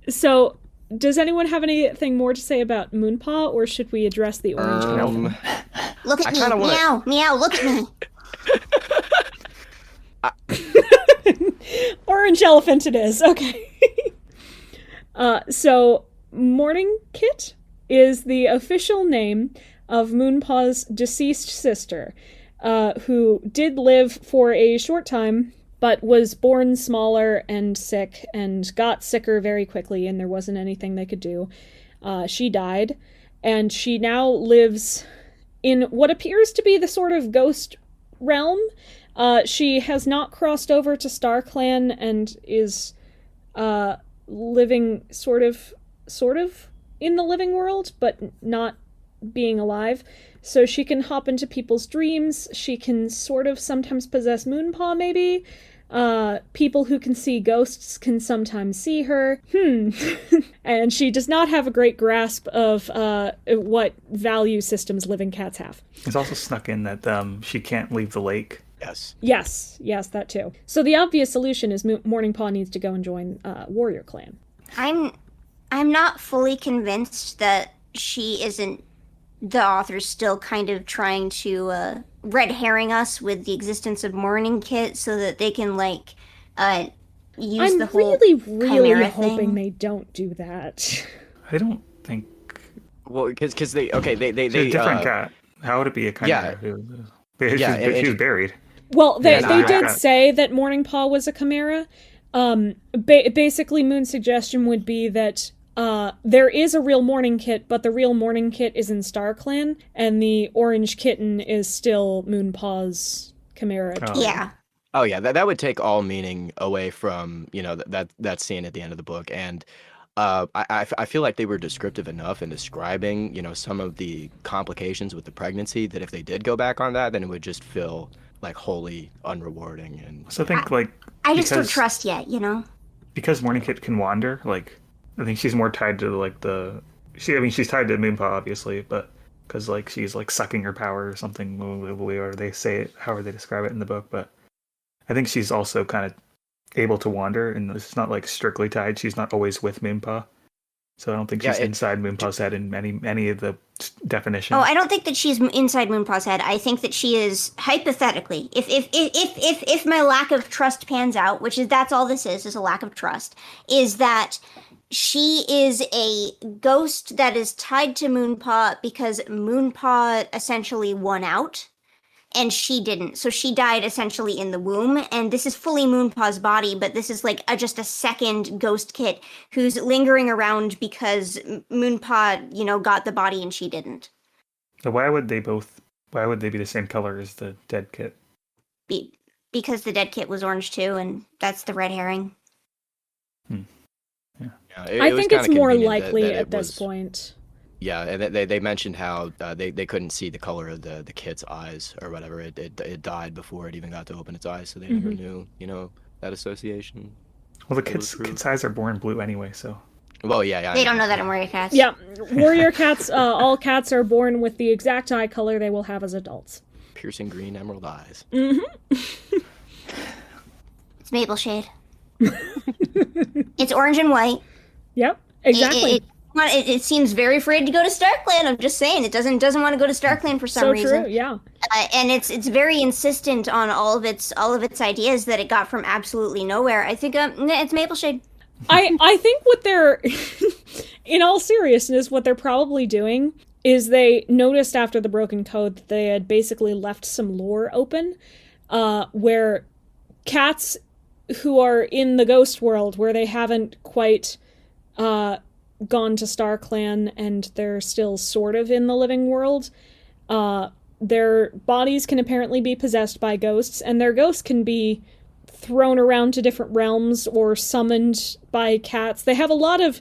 so does anyone have anything more to say about Moonpaw, or should we address the orange elephant? Look at me. Meow, meow, look at me. Orange elephant it is. Okay. So Morning Kit is the official name of Moonpaw's deceased sister, who did live for a short time, but was born smaller and sick and got sicker very quickly, and there wasn't anything they could do. She died, and she now lives in what appears to be the sort of ghost realm. She has not crossed over to StarClan and is living sort of in the living world, but not being alive. So she can hop into people's dreams. She can sort of sometimes possess Moonpaw, maybe. People who can see ghosts can sometimes see her. And she does not have a great grasp of what value systems living cats have. It's also snuck in that she can't leave the lake. Yes, that too. So the obvious solution is Morningpaw needs to go and join Warrior Clan. I'm not fully convinced that she isn't. The author's still kind of trying to red herring us with the existence of Morning Kit so that they can use the whole really hoping thing. They don't do that. I don't think. Well, because they It's a different cat. How would it be a chimera? Yeah. She was buried. Well, they did say that Morningpaw was a chimera. Basically, Moon's suggestion would be that there is a real Morning Kit, but the real Morning Kit is in StarClan, and the orange kitten is still Moonpaw's chimera. Oh. Yeah. Oh yeah, that would take all meaning away from, you know, that scene at the end of the book. And I feel like they were descriptive enough in describing, you know, some of the complications with the pregnancy that if they did go back on that, then it would just feel like wholly unrewarding. And So I think I just don't because- trust yet, you know? because Morning Kit can wander, like I think she's more tied to like she's tied to Moonpaw obviously, but because like she's like sucking her power or something, or they say it, however they describe it in the book. But I think she's also kind of able to wander, and it's not like strictly tied. She's not always with Moonpaw, so I don't think she's inside Moonpaw's head in many of the definitions. Oh, I don't think that she's inside Moonpaw's head. I think that she is, hypothetically, if my lack of trust pans out, that's all this is a lack of trust, is that she is a ghost that is tied to Moonpaw because Moonpaw essentially won out, and she didn't. So she died essentially in the womb, and this is fully Moonpaw's body, but this is like just a second ghost kit who's lingering around because Moonpaw, you know, got the body and she didn't. So why would they be the same color as the dead kit? Because the dead kit was orange too, and that's the red herring. yeah, I think it's more likely at this point. Yeah, and they mentioned how they couldn't see the color of the kit's eyes or whatever. It died before it even got to open its eyes, so they never knew, you know, that association. Well, the kit's eyes are born blue anyway, so. Well, yeah. They don't know that in Warrior Cats. Yeah, warrior cats, all cats are born with the exact eye color they will have as adults. Piercing green emerald eyes. It's maple shade. It's orange and white. Yep, exactly. It seems very afraid to go to StarClan. I'm just saying, it doesn't want to go to StarClan for some reason. So true, yeah. And it's very insistent on all of its ideas that it got from absolutely nowhere. I think it's maple shade. I think what they're, in all seriousness, what they're probably doing is they noticed after the Broken Code that they had basically left some lore open, where cats who are in the ghost world, where they haven't quite gone to StarClan and they're still sort of in the living world, their bodies can apparently be possessed by ghosts, and their ghosts can be thrown around to different realms or summoned by cats. They have a lot of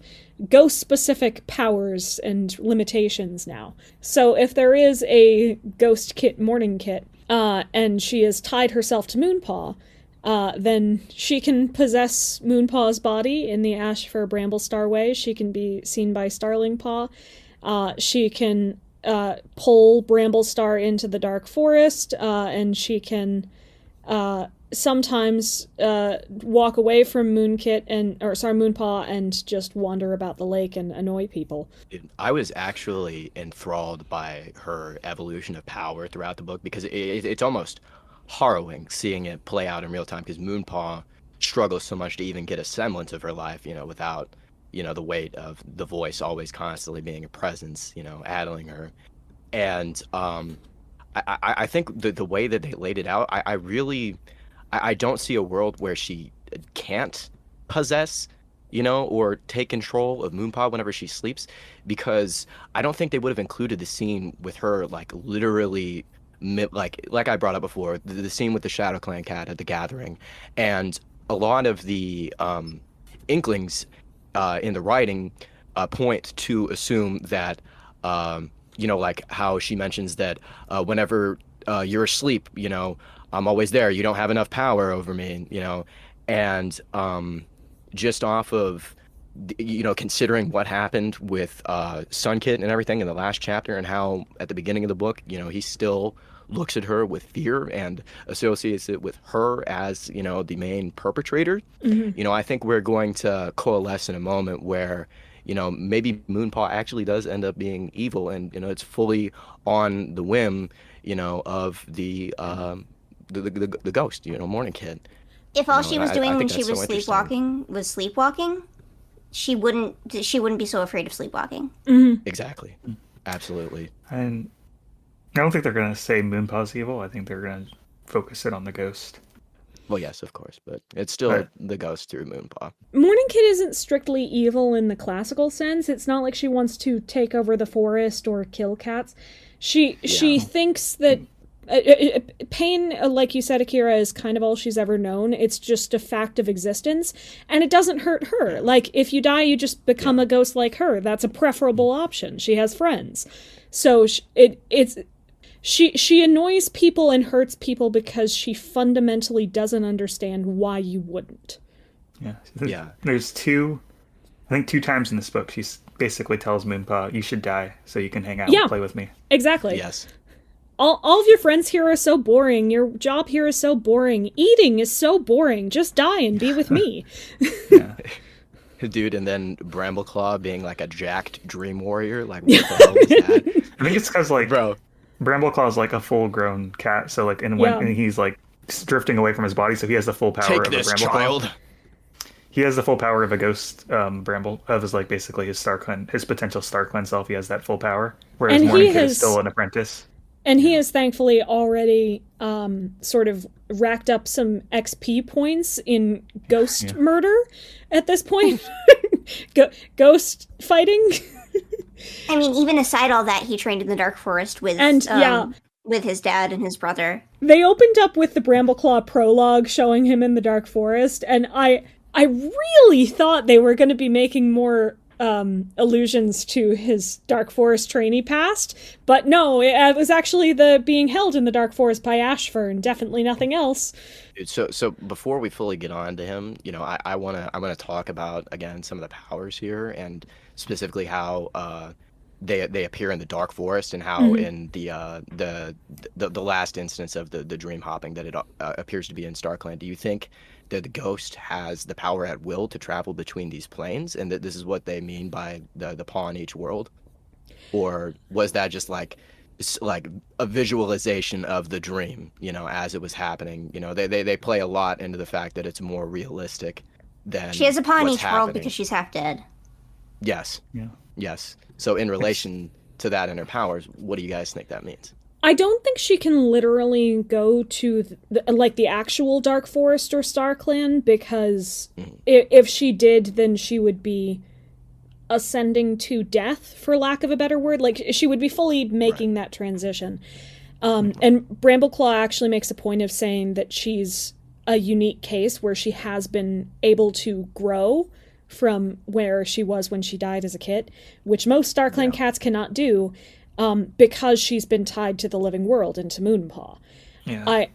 ghost-specific powers and limitations now. So if there is a ghost kit, Morning Kit, and she has tied herself to Moonpaw, then she can possess Moonpaw's body in the Ashfur Bramblestar way. She can be seen by Starling Paw. She can pull Bramblestar into the Dark Forest, and she can sometimes walk away from Moonpaw and just wander about the lake and annoy people. I was actually enthralled by her evolution of power throughout the book, because it's almost harrowing seeing it play out in real time, because Moonpaw struggles so much to even get a semblance of her life, you know, without, you know, the weight of the voice always constantly being a presence, you know, addling her. And I think the way that they laid it out, I don't see a world where she can't possess, you know, or take control of Moonpaw whenever she sleeps, because I don't think they would have included the scene with her, like, literally, like I brought up before, the scene with the Shadow Clan cat at the gathering. And a lot of the inklings in the writing point to assume that, you know, like how she mentions that whenever you're asleep, you know, I'm always there. You don't have enough power over me, you know. And just off of, you know, considering what happened with Sunkit and everything in the last chapter, and how at the beginning of the book, you know, he still looks at her with fear and associates it with her as, you know, the main perpetrator. You know, I think we're going to coalesce in a moment where, you know, maybe Moonpaw actually does end up being evil, and, you know, it's fully on the whim, you know, of the ghost, you know, Morning Kid. If all she was doing when she was sleepwalking, she wouldn't be so afraid of sleepwalking. Exactly. Absolutely. And I don't think they're going to say Moonpaw's evil. I think they're going to focus it on the ghost. Well, yes, of course, but it's still Right. the ghost through Moonpaw. Moonkitti isn't strictly evil in the classical sense. It's not like she wants to take over the forest or kill cats. She thinks that pain, like you said, Akira, is kind of all she's ever known. It's just a fact of existence, and it doesn't hurt her. Like, if you die, you just become a ghost like her. That's a preferable option. She has friends. So She annoys people and hurts people because she fundamentally doesn't understand why you wouldn't. Yeah. Yeah. There's two times in this book she basically tells Moonpaw, you should die so you can hang out and play with me. Exactly. Yes. All of your friends here are so boring. Your job here is so boring. Eating is so boring. Just die and be with me. Yeah. Dude, and then Brambleclaw being like a jacked dream warrior. Like, what the hell was that? I think it's because, like, Bro. Brambleclaw is like a full-grown cat, so like, and when he's like drifting away from his body, so he has the full power Take of this, a Brambleclaw. child. He has the full power of a ghost Bramble, of his, like, basically his his potential StarClan self. He has that full power, whereas And Morning Kid is still an apprentice. And he has thankfully already sort of racked up some XP points in ghost murder at this point. Ghost fighting. I mean, even aside all that, he trained in the Dark Forest with with his dad and his brother. They opened up with the Brambleclaw prologue showing him in the Dark Forest, and I really thought they were going to be making more allusions to his Dark Forest trainee past, but no, it was actually the being held in the Dark Forest by Ashfern, definitely nothing else. So before we fully get on to him, you know, I wanna talk about again some of the powers here, and specifically how they appear in the Dark Forest, and how in the last instance of the dream hopping that it appears to be in StarClan. Do you think that the ghost has the power at will to travel between these planes, and that this is what they mean by the paw in each world? Or was that just like a visualization of the dream, you know, as it was happening? You know, they play a lot into the fact that it's more realistic than She has a paw in what's each happening. world because she's half dead. Yes. Yeah. Yes. So in relation to that and her powers, what do you guys think that means? I don't think she can literally go to the actual Dark Forest or StarClan, because if she did, then she would be ascending to death, for lack of a better word. Like, she would be fully making that transition. And Brambleclaw actually makes a point of saying that she's a unique case where she has been able to grow from where she was when she died as a kid, which most StarClan cats cannot do. Because she's been tied to the living world and to Moonpaw. Yeah.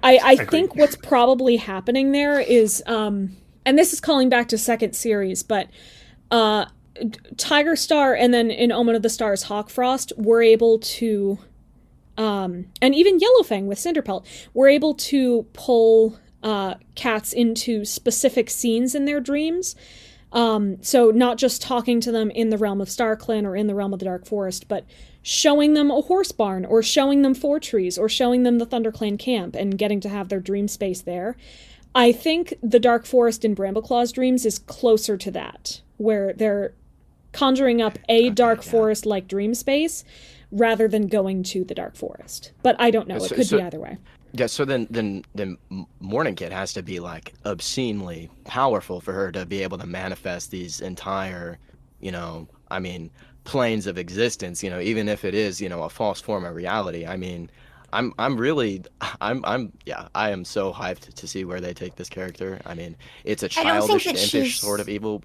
I think what's probably happening there is, and this is calling back to second series, but Tiger Star and then in Omen of the Stars, Hawkfrost were able to, and even Yellowfang with Cinderpelt, were able to pull cats into specific scenes in their dreams. So not just talking to them in the realm of StarClan or in the realm of the Dark Forest, but showing them a horse barn, or showing them 4 trees, or showing them the ThunderClan camp, and getting to have their dream space there. I think the Dark Forest in Brambleclaw's dreams is closer to that, where they're conjuring up a Dark Forest-like dream space, rather than going to the Dark Forest. But I don't know, it could be either way. Yeah, so then Morning Kid has to be like obscenely powerful for her to be able to manifest these entire, you know, I mean, planes of existence, you know, even if it is, you know, a false form of reality. I mean, I am so hyped to see where they take this character. I mean, it's a childish, impish sort of evil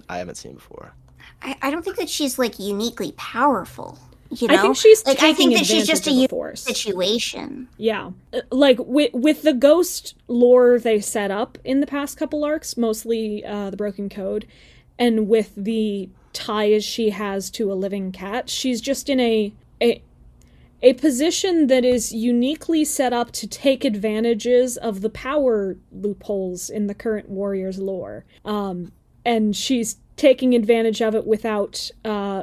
I haven't seen before. I don't think that she's, like, uniquely powerful. You know? I think she's like, I think that she's just a unique force situation. Yeah, like with the ghost lore they set up in the past couple arcs, mostly the Broken Code, and with the ties she has to a living cat, she's just in a position that is uniquely set up to take advantages of the power loopholes in the current Warriors lore, and she's taking advantage of it without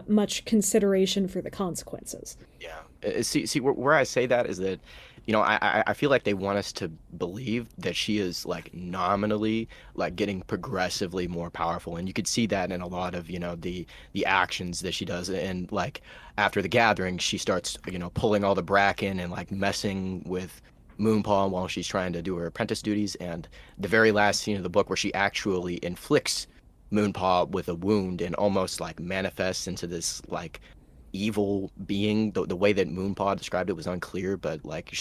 much consideration for the consequences. Yeah. See, where I say that is that, you know, I feel like they want us to believe that she is, like, nominally, like, getting progressively more powerful. And you could see that in a lot of, you know, the actions that she does. And, like, after the gathering, she starts, you know, pulling all the bracken and, like, messing with Moonpaw while she's trying to do her apprentice duties, and the very last scene of the book where she actually inflicts Moonpaw with a wound and almost like manifests into this like evil being. The way that Moonpaw described it was unclear, but like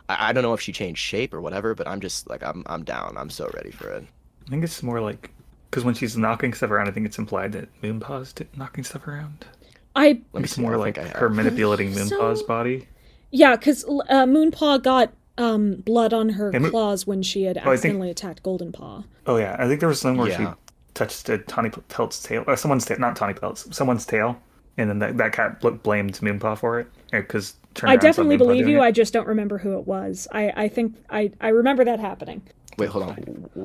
I don't know if she changed shape or whatever, but I'm just like I'm down. I'm so ready for it. I think it's more like because when she's knocking stuff around, I think it's implied that Moonpaw's knocking stuff around. It's more like her manipulating Moonpaw's body. Yeah, because Moonpaw got blood on her claws when she had accidentally attacked Goldenpaw. Oh yeah, I think there was some where she touched a Tawny Pelt's tail, or someone's tail, not Tawny Pelt's, someone's tail, and then that cat blamed Moonpaw for it because I definitely believe you. I just don't remember who it was. I think I remember that happening. Wait, hold on.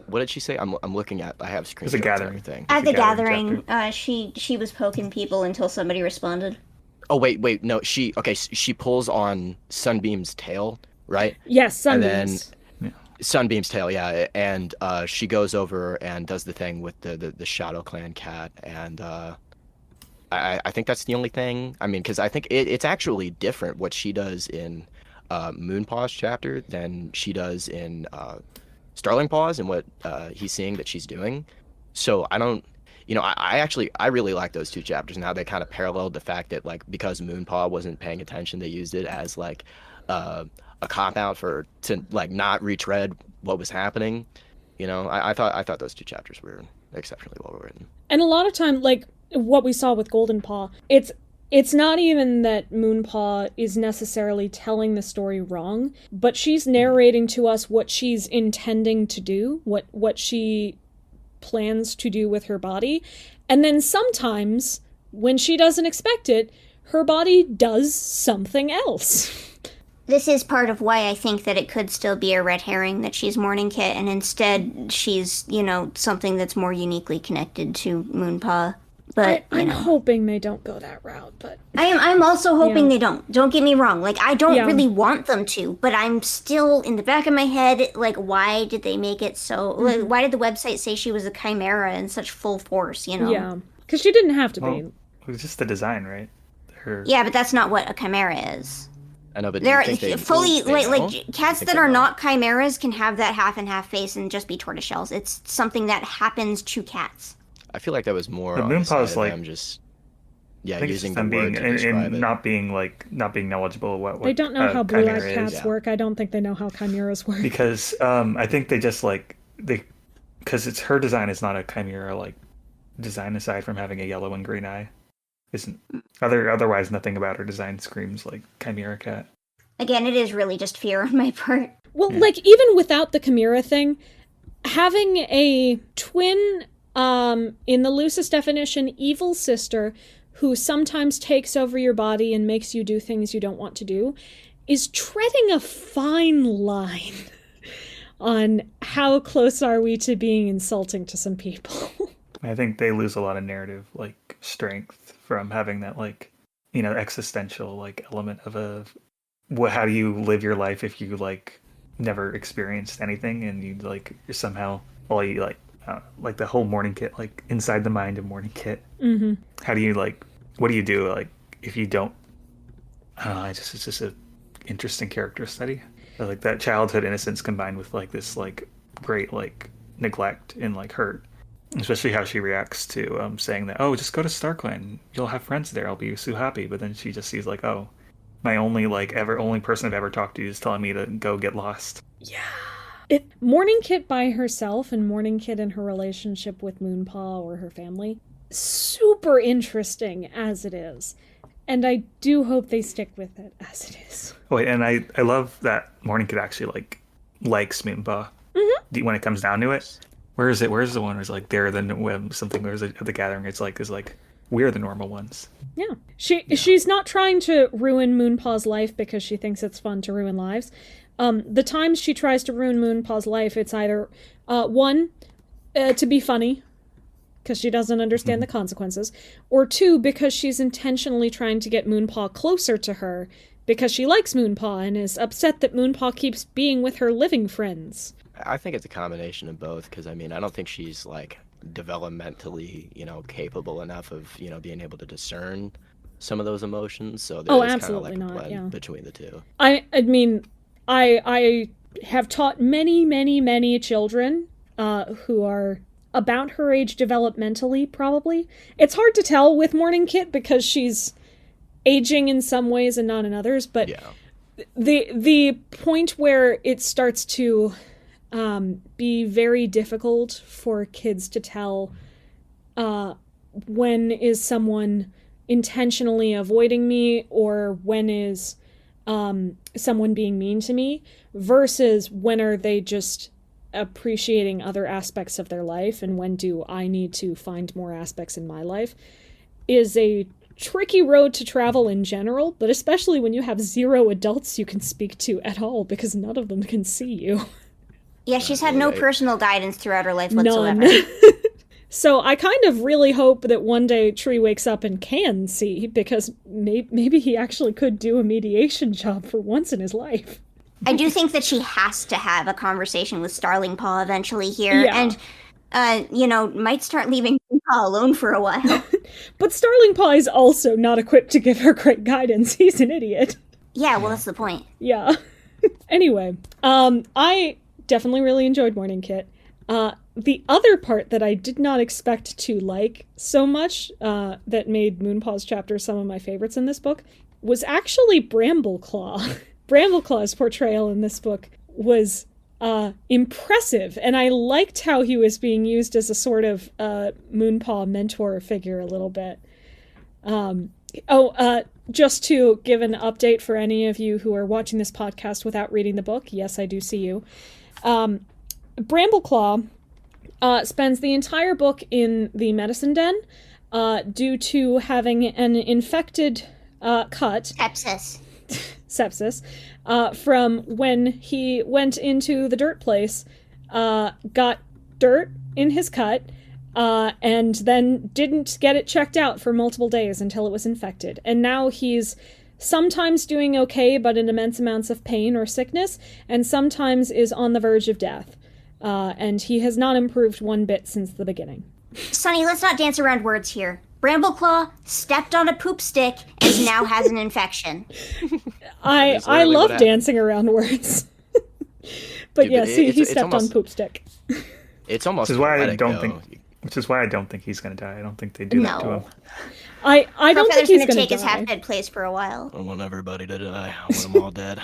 What did she say? I'm looking at. I have screenshots and everything. At the gathering, she was poking people until somebody responded. Oh wait, no. She pulls on Sunbeam's tail, right? Yes, Sunbeam's. And then Sunbeam's tail, yeah. And she goes over and does the thing with the Shadow Clan cat, and I think that's the only thing. I mean, because I think it's actually different what she does in Moonpaw's chapter than she does in Starling Paws and what he's seeing that she's doing. So I don't, I really like those two chapters and how they kind of paralleled the fact that like because Moonpaw wasn't paying attention, they used it as like a cop out to like not retread what was happening. I thought those two chapters were exceptionally well written. And a lot of time, like what we saw with Goldenpaw, it's not even that Moonpaw is necessarily telling the story wrong, but she's narrating to us what she's intending to do, what she plans to do with her body. And then sometimes, when she doesn't expect it, her body does something else. This is part of why I think that it could still be a red herring that she's Mourning Kit, and instead she's, something that's more uniquely connected to Moonpaw. But I'm hoping they don't go that route, but I'm also hoping they don't. Don't get me wrong. Like, I don't really want them to, but I'm still in the back of my head, like, why did they make it so? Like, why did the website say she was a chimera in such full force? Yeah, because she didn't have to be. It was just the design, right? Yeah, but that's not what a chimera is. I know, but they're fully like cats that are not chimeras can have that half and half face and just be tortoiseshells. It's something that happens to cats. I feel like that was more on Moonpaw's the side of them just using the being word to describe and it. not being knowledgeable what they don't know how blue-eyed chimera cats work. I don't think they know how chimeras work. Because I think they just because it's her design is not a chimera like design aside from having a yellow and green eye. Isn't otherwise nothing about her design screams like chimera cat. Again, it is really just fear on my part. Well, like even without the chimera thing, having a twin in the loosest definition, evil sister who sometimes takes over your body and makes you do things you don't want to do is treading a fine line on how close are we to being insulting to some people. I think they lose a lot of narrative strength from having that existential element of how do you live your life if you never experienced anything and you're somehow the whole Mourning Kit, inside the mind of Mourning Kit. Mm-hmm. How do you what do you do if you don't? I don't know. It's just an interesting character study. That childhood innocence combined with this great neglect and hurt, especially how she reacts to saying that just go to StarClan, you'll have friends there, I'll be so happy. But then she just sees my only only person I've ever talked to is telling me to go get lost. Yeah. Mourning Kit by herself and Mourning Kit in her relationship with Moonpaw or her family, super interesting as it is. And I do hope they stick with it as it is. Wait, and I love that Mourning Kit actually likes Moonpaw. Mm-hmm. When it comes down to it. Where is it? Where's the one where it's they're the something where's at the gathering? It's we're the normal ones. Yeah. She's not trying to ruin Moonpaw's life because she thinks it's fun to ruin lives. The times she tries to ruin Moonpaw's life, it's either one, to be funny, because she doesn't understand the consequences, or two, because she's intentionally trying to get Moonpaw closer to her because she likes Moonpaw and is upset that Moonpaw keeps being with her living friends. I think it's a combination of both, because I don't think she's developmentally capable enough of being able to discern some of those emotions, so there's absolutely kind of not, blend between the two. I mean, I have taught many children who are about her age developmentally, probably. It's hard to tell with Moonkitti because she's aging in some ways and not in others, but Yeah. the point where it starts to be very difficult for kids to tell when is someone intentionally avoiding me or when is someone being mean to me versus when are they just appreciating other aspects of their life and when do I need to find more aspects in my life is a tricky road to travel in general, but especially when you have 0 adults you can speak to at all because none of them can see you. Yeah, she's had no Right. personal guidance throughout her life whatsoever. None. So I kind of really hope that one day Tree wakes up and can see, because maybe he actually could do a mediation job for once in his life. I do think that she has to have a conversation with Starling Paw eventually here, Yeah. and, might start leaving Paw alone for a while. But Starling Paw is also not equipped to give her great guidance. He's an idiot. Yeah, well, that's the point. Yeah. Anyway, I definitely really enjoyed Moonkitti. The other part that I did not expect to like so much, that made Moonpaw's chapter some of my favorites in this book, was actually Brambleclaw. Brambleclaw's portrayal in this book was impressive, and I liked how he was being used as a sort of Moonpaw mentor figure a little bit. Just to give an update for any of you who are watching this podcast without reading the book, yes, I do see you. Brambleclaw spends the entire book in the medicine den due to having an infected cut, sepsis, from when he went into the dirt place, got dirt in his cut, and then didn't get it checked out for multiple days until it was infected. And now he's sometimes doing okay, but in immense amounts of pain or sickness, and sometimes is on the verge of death. And he has not improved one bit since the beginning. Sunny, let's not dance around words here. Brambleclaw stepped on a poop stick and now has an infection. I literally love what dancing around words. But Dude, yes, he it's stepped almost- on poop stick. It's almost Which is why I poetic, don't though. think. Which is why I don't think he's gonna die. I don't think they do that to No. him. I don't think Feather's he's gonna going take to his die. half-dead place for a while. I want everybody to die. I want them all dead.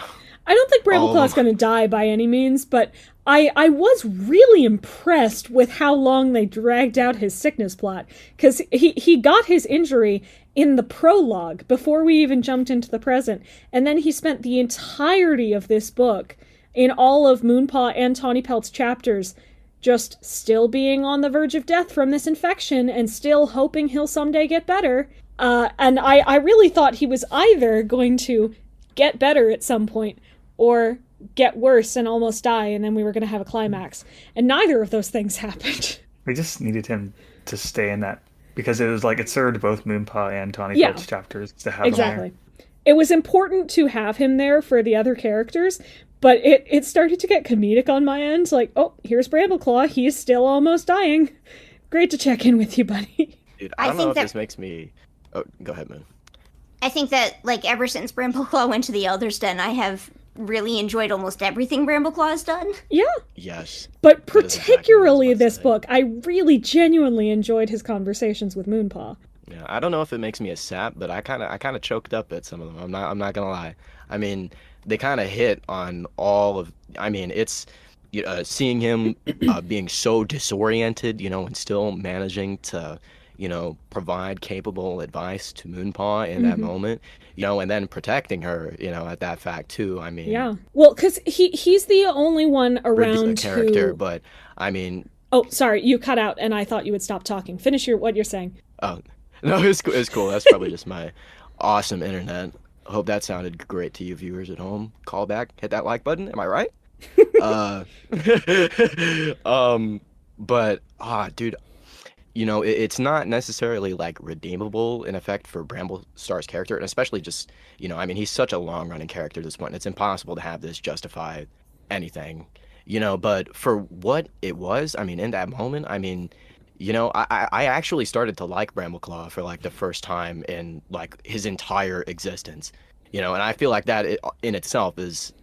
I don't think All of Brambleclaw's them. going to die by any means, but I was really impressed with how long they dragged out his sickness plot, because he got his injury in the prologue before we even jumped into the present, and then he spent the entirety of this book in all of Moonpaw and Tawny Pelt's chapters just still being on the verge of death from this infection and still hoping he'll someday get better. And I really thought he was either going to get better at some point or get worse and almost die, and then we were going to have a climax. And neither of those things happened. We just needed him to stay in that because it was like it served both Moonpaw and Tawny Yeah. Pelt's chapters to have him Exactly. there. It was important to have him there for the other characters, but it started to get comedic on my end. Like, oh, here's Brambleclaw. He's still almost dying. Great to check in with you, buddy. Dude, I I don't know think if that- this makes me... Oh, go ahead, Moon. I think that, ever since Brambleclaw went to the Elder's Den, I have really enjoyed almost everything Brambleclaw has done. Yeah. Yes. But That is exactly what I was particularly about to this say. book, I really genuinely enjoyed his conversations with Moonpaw. Yeah, I don't know if it makes me a sap, but I kind of choked up at some of them. I'm not gonna lie. I mean, they kind of hit on all of. I mean, it's seeing him being so disoriented, and still managing to, provide capable advice to Moonpaw in that moment, and then protecting her, at that fact too. I mean, Yeah. Well, because he's the only one Ridley's around a character, who... but I mean, Oh, sorry, you cut out, and I thought you would stop talking. Finish what you're saying. oh no, it's cool. That's probably just my awesome internet. I hope that sounded great to you viewers at home. Call back, hit that like button. Am I right? But dude, it's not necessarily redeemable in effect for Bramblestar's character, and especially just I mean, he's such a long running character at this point. It's impossible to have this justify anything, But for what it was, I mean, in that moment, I mean, I actually started to like Brambleclaw for the first time in his entire existence, and I feel like that in itself is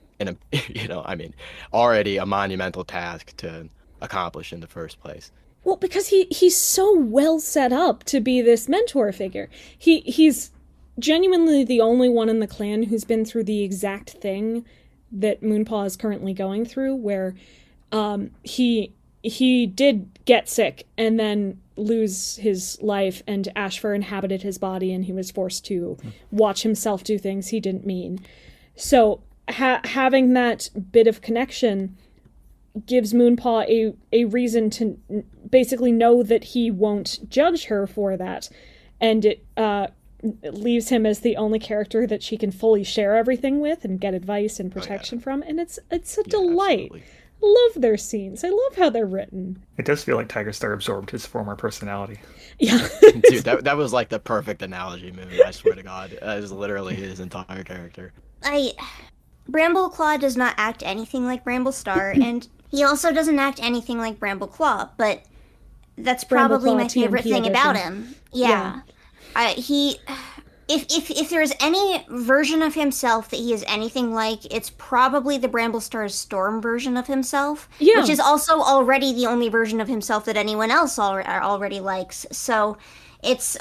already a monumental task to accomplish in the first place. Well, because he's so well set up to be this mentor figure. He's genuinely the only one in the clan who's been through the exact thing that Moonpaw is currently going through, where he did get sick and then lose his life, and Ashfur inhabited his body, and he was forced to watch himself do things he didn't mean. So having that bit of connection gives Moonpaw a reason to basically know that he won't judge her for that, and it leaves him as the only character that she can fully share everything with and get advice and protection from, and it's a delight. Absolutely. I love their scenes. I love how they're written. It does feel like Tiger Star absorbed his former personality. Yeah. Dude, that was like the perfect analogy, Moon. I swear to God. It was literally his entire character. Brambleclaw does not act anything like Bramblestar, and he also doesn't act anything like Brambleclaw, but that's probably Brambleclaw my favorite TMP thing about edition. him. Yeah. If there is any version of himself that he is anything like, it's probably the Bramblestar's Storm version of himself, which is also already the only version of himself that anyone else already likes. So it's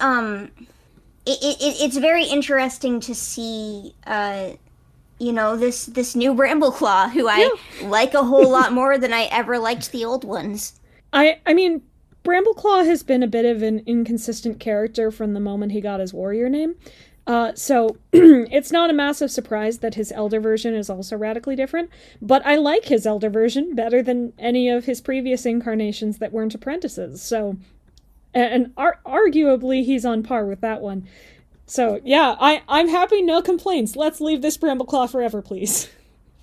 it's very interesting to see this new Brambleclaw, who I like a whole lot more than I ever liked the old ones. I mean, Brambleclaw has been a bit of an inconsistent character from the moment he got his warrior name. So it's not a massive surprise that his elder version is also radically different, but I like his elder version better than any of his previous incarnations that weren't apprentices. So, and arguably he's on par with that one. So yeah, I'm happy, no complaints. Let's leave this Brambleclaw forever, please.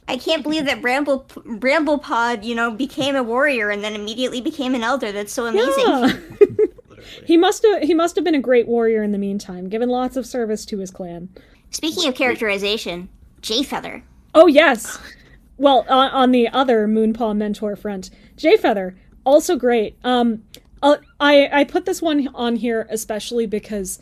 I can't believe that Bramblepod, became a warrior and then immediately became an elder. That's so amazing. Yeah. He must have been a great warrior in the meantime, given lots of service to his clan. Speaking of characterization, Jayfeather. Oh yes. Well, on the other Moonpaw mentor front, Jayfeather, also great. I put this one on here especially because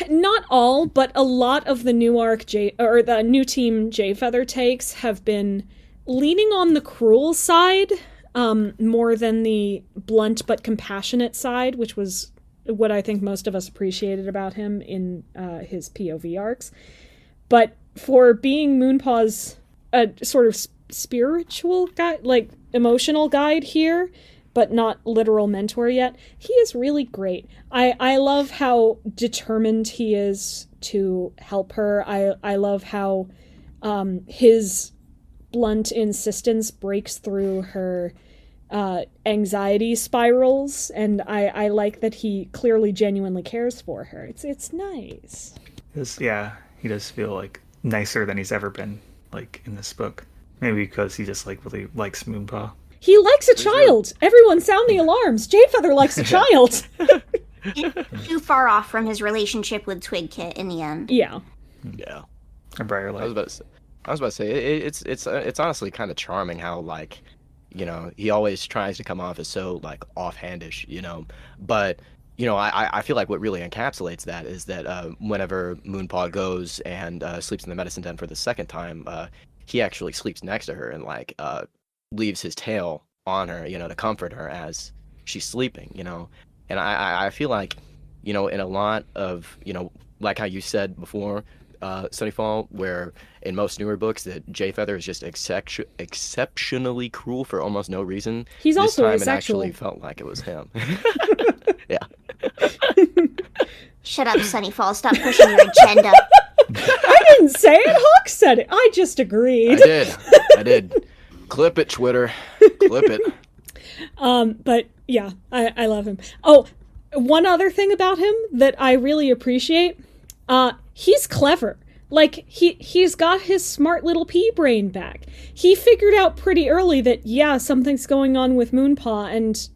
not all, but a lot of the new the new team Jayfeather takes have been leaning on the cruel side, more than the blunt but compassionate side, which was what I think most of us appreciated about him in his POV arcs. But for being Moonpaw's sort of spiritual guide, like emotional guide here, but not literal mentor yet, he is really great. I love how determined he is to help her. I love how his blunt insistence breaks through her anxiety spirals, and I like that he clearly genuinely cares for her. It's nice. He does feel like nicer than he's ever been, like, in this book. Maybe because he just really likes Moonpaw. He likes a child. Everyone sound the alarms. Jayfeather likes a child. Too far off from his relationship with Twigkit in the end. Yeah. Yeah. Or Briarlight. I was about to say it's honestly kind of charming how, like, he always tries to come off as so, like, offhandish, but I feel like what really encapsulates that is that whenever Moonpaw goes and sleeps in the medicine den for the second time, he actually sleeps next to her and, like, leaves his tail on her, to comfort her as she's sleeping, and I feel like, in a lot of, like how you said before, Sunnyfall, where in most newer books that Jayfeather is just exceptionally cruel for almost no reason. He's this also time asexual. It actually felt like it was him. Yeah. Shut up, Sunnyfall. Stop pushing your agenda. I didn't say it. Hawkkz said it. I just agreed. I did. Clip it, Twitter. Clip it. But yeah, I love him. Oh, one other thing about him that I really appreciate, he's clever. Like, he's got his smart little pea brain back. He figured out pretty early that, something's going on with Moonpaw, and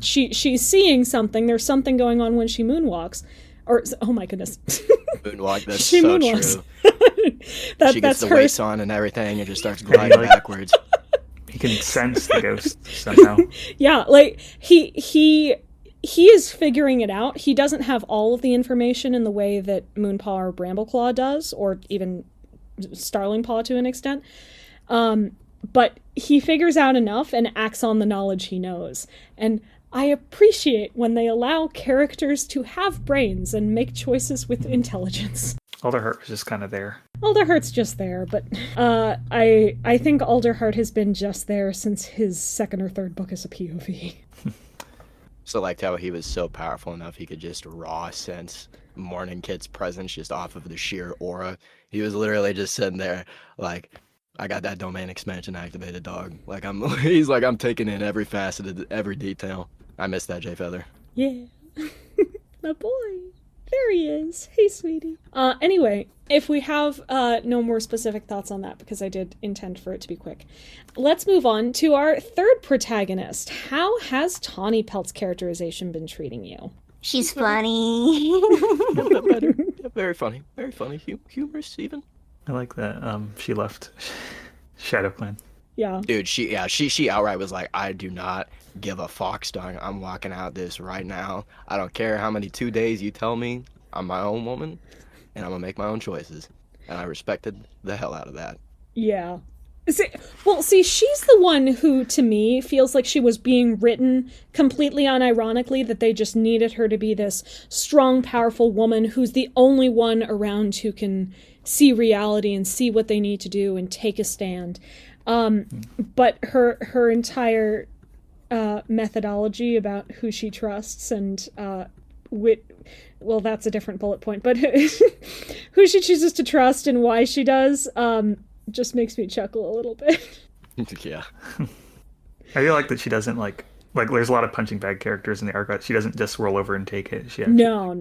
she's seeing something. There's something going on when she moonwalks. Or, oh my goodness. Moonwalk, that's she so moonwalks. True. She gets the waist on and everything and just starts gliding backwards. He can sense the ghost somehow. Yeah, like, he is figuring it out. He doesn't have all of the information in the way that Moonpaw or Brambleclaw does, or even Starlingpaw to an extent. But he figures out enough and acts on the knowledge he knows. And I appreciate when they allow characters to have brains and make choices with intelligence. Alderheart was just kind of there. Alderheart's just there, but I think Alderheart has been just there since his second or third book as a POV. So liked how he was so powerful enough he could just raw sense Morning Kit's presence just off of the sheer aura. He was literally just sitting there like, I got that domain expansion activated, dog. Like he's like, I'm taking in every facet of every detail. I miss that Jay Feather. Yeah. My boy. There he is. Hey, sweetie. Anyway, if we have no more specific thoughts on that, because I did intend for it to be quick, let's move on to our third protagonist. How has Tawny Pelt's characterization been treating you? She's funny. Better. Very funny. Very funny. Humorous, even. I like that she left Shadow Clan. Yeah. Dude, she outright was like, I do not give a fox, dog. I'm walking out this right now. I don't care how many 2 days you tell me. I'm my own woman, and I'm going to make my own choices. And I respected the hell out of that. Yeah. See, she's the one who, to me, feels like she was being written completely unironically, that they just needed her to be this strong, powerful woman who's the only one around who can see reality and see what they need to do and take a stand. But her entire methodology about who she trusts and well, that's a different bullet point, but who she chooses to trust and why she does just makes me chuckle a little bit. Yeah. I feel like that she doesn't like there's a lot of punching bag characters in the arc. She doesn't just roll over and take it. She no.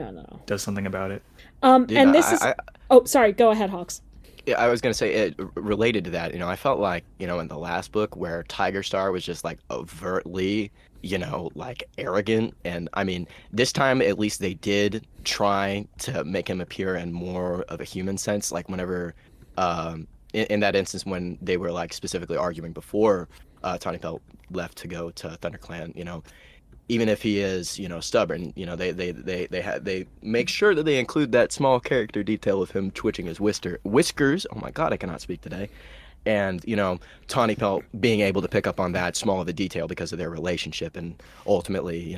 does something about it. And this is... Oh, sorry. Go ahead, Hawkkz. Yeah, I was going to say, it related to that, I felt like, in the last book where Tiger Star was just, like, overtly, like, arrogant. And, I mean, this time, at least they did try to make him appear in more of a human sense. Like, whenever, in that instance, when they were, like, specifically arguing before Tawny Pelt left to go to ThunderClan, even if he is, stubborn, they make sure that they include that small character detail of him twitching his whiskers. Oh my God, I cannot speak today. And, Tawny Pelt being able to pick up on that small of a detail because of their relationship and ultimately,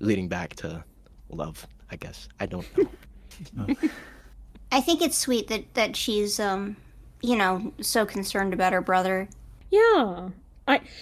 leading back to love, I guess. I don't know. I think it's sweet that she's, so concerned about her brother. Yeah.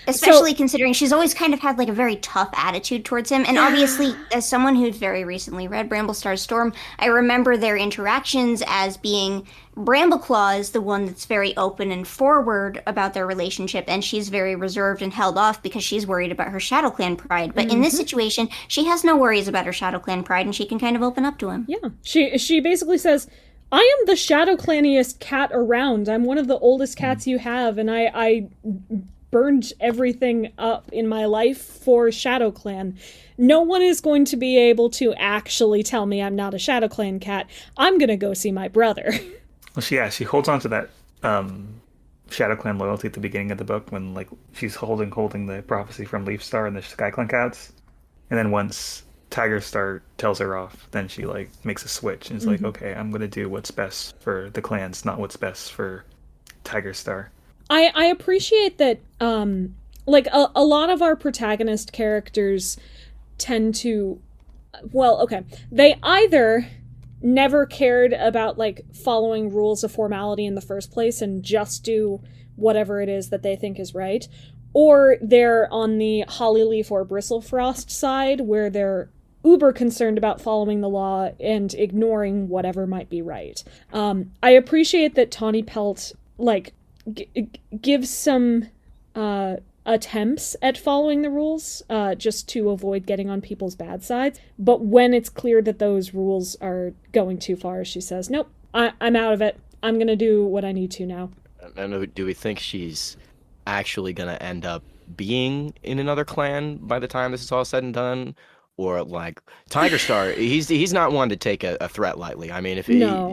Especially considering she's always kind of had like a very tough attitude towards him. And obviously, as someone who's very recently read Bramblestar's Storm, I remember their interactions as being Brambleclaw is the one that's very open and forward about their relationship, and she's very reserved and held off because she's worried about her ShadowClan pride. But in this situation, she has no worries about her ShadowClan pride, and she can kind of open up to him. Yeah. She basically says, I am the ShadowClaniest cat around. I'm one of the oldest cats you have, and I burned everything up in my life for ShadowClan. No one is going to be able to actually tell me I'm not a ShadowClan cat. I'm gonna go see my brother. Well, she holds on to that ShadowClan loyalty at the beginning of the book when like she's holding the prophecy from Leafstar and the SkyClan cats, and then once Tiger Star tells her off, then she like makes a switch and is like, okay, I'm gonna do what's best for the clans, not what's best for Tiger Star. I appreciate that, like, a lot of our protagonist characters tend to, well, okay, they either never cared about, like, following rules of formality in the first place and just do whatever it is that they think is right, or they're on the Hollyleaf or Bristlefrost side, where they're uber concerned about following the law and ignoring whatever might be right. I appreciate that Tawny Pelt, like, gives some attempts at following the rules just to avoid getting on people's bad sides. But when it's clear that those rules are going too far, she says, nope, I'm out of it. I'm going to do what I need to now. And do we think she's actually going to end up being in another clan by the time this is all said and done? Or like Tiger Star, he's not one to take a threat lightly. I mean, if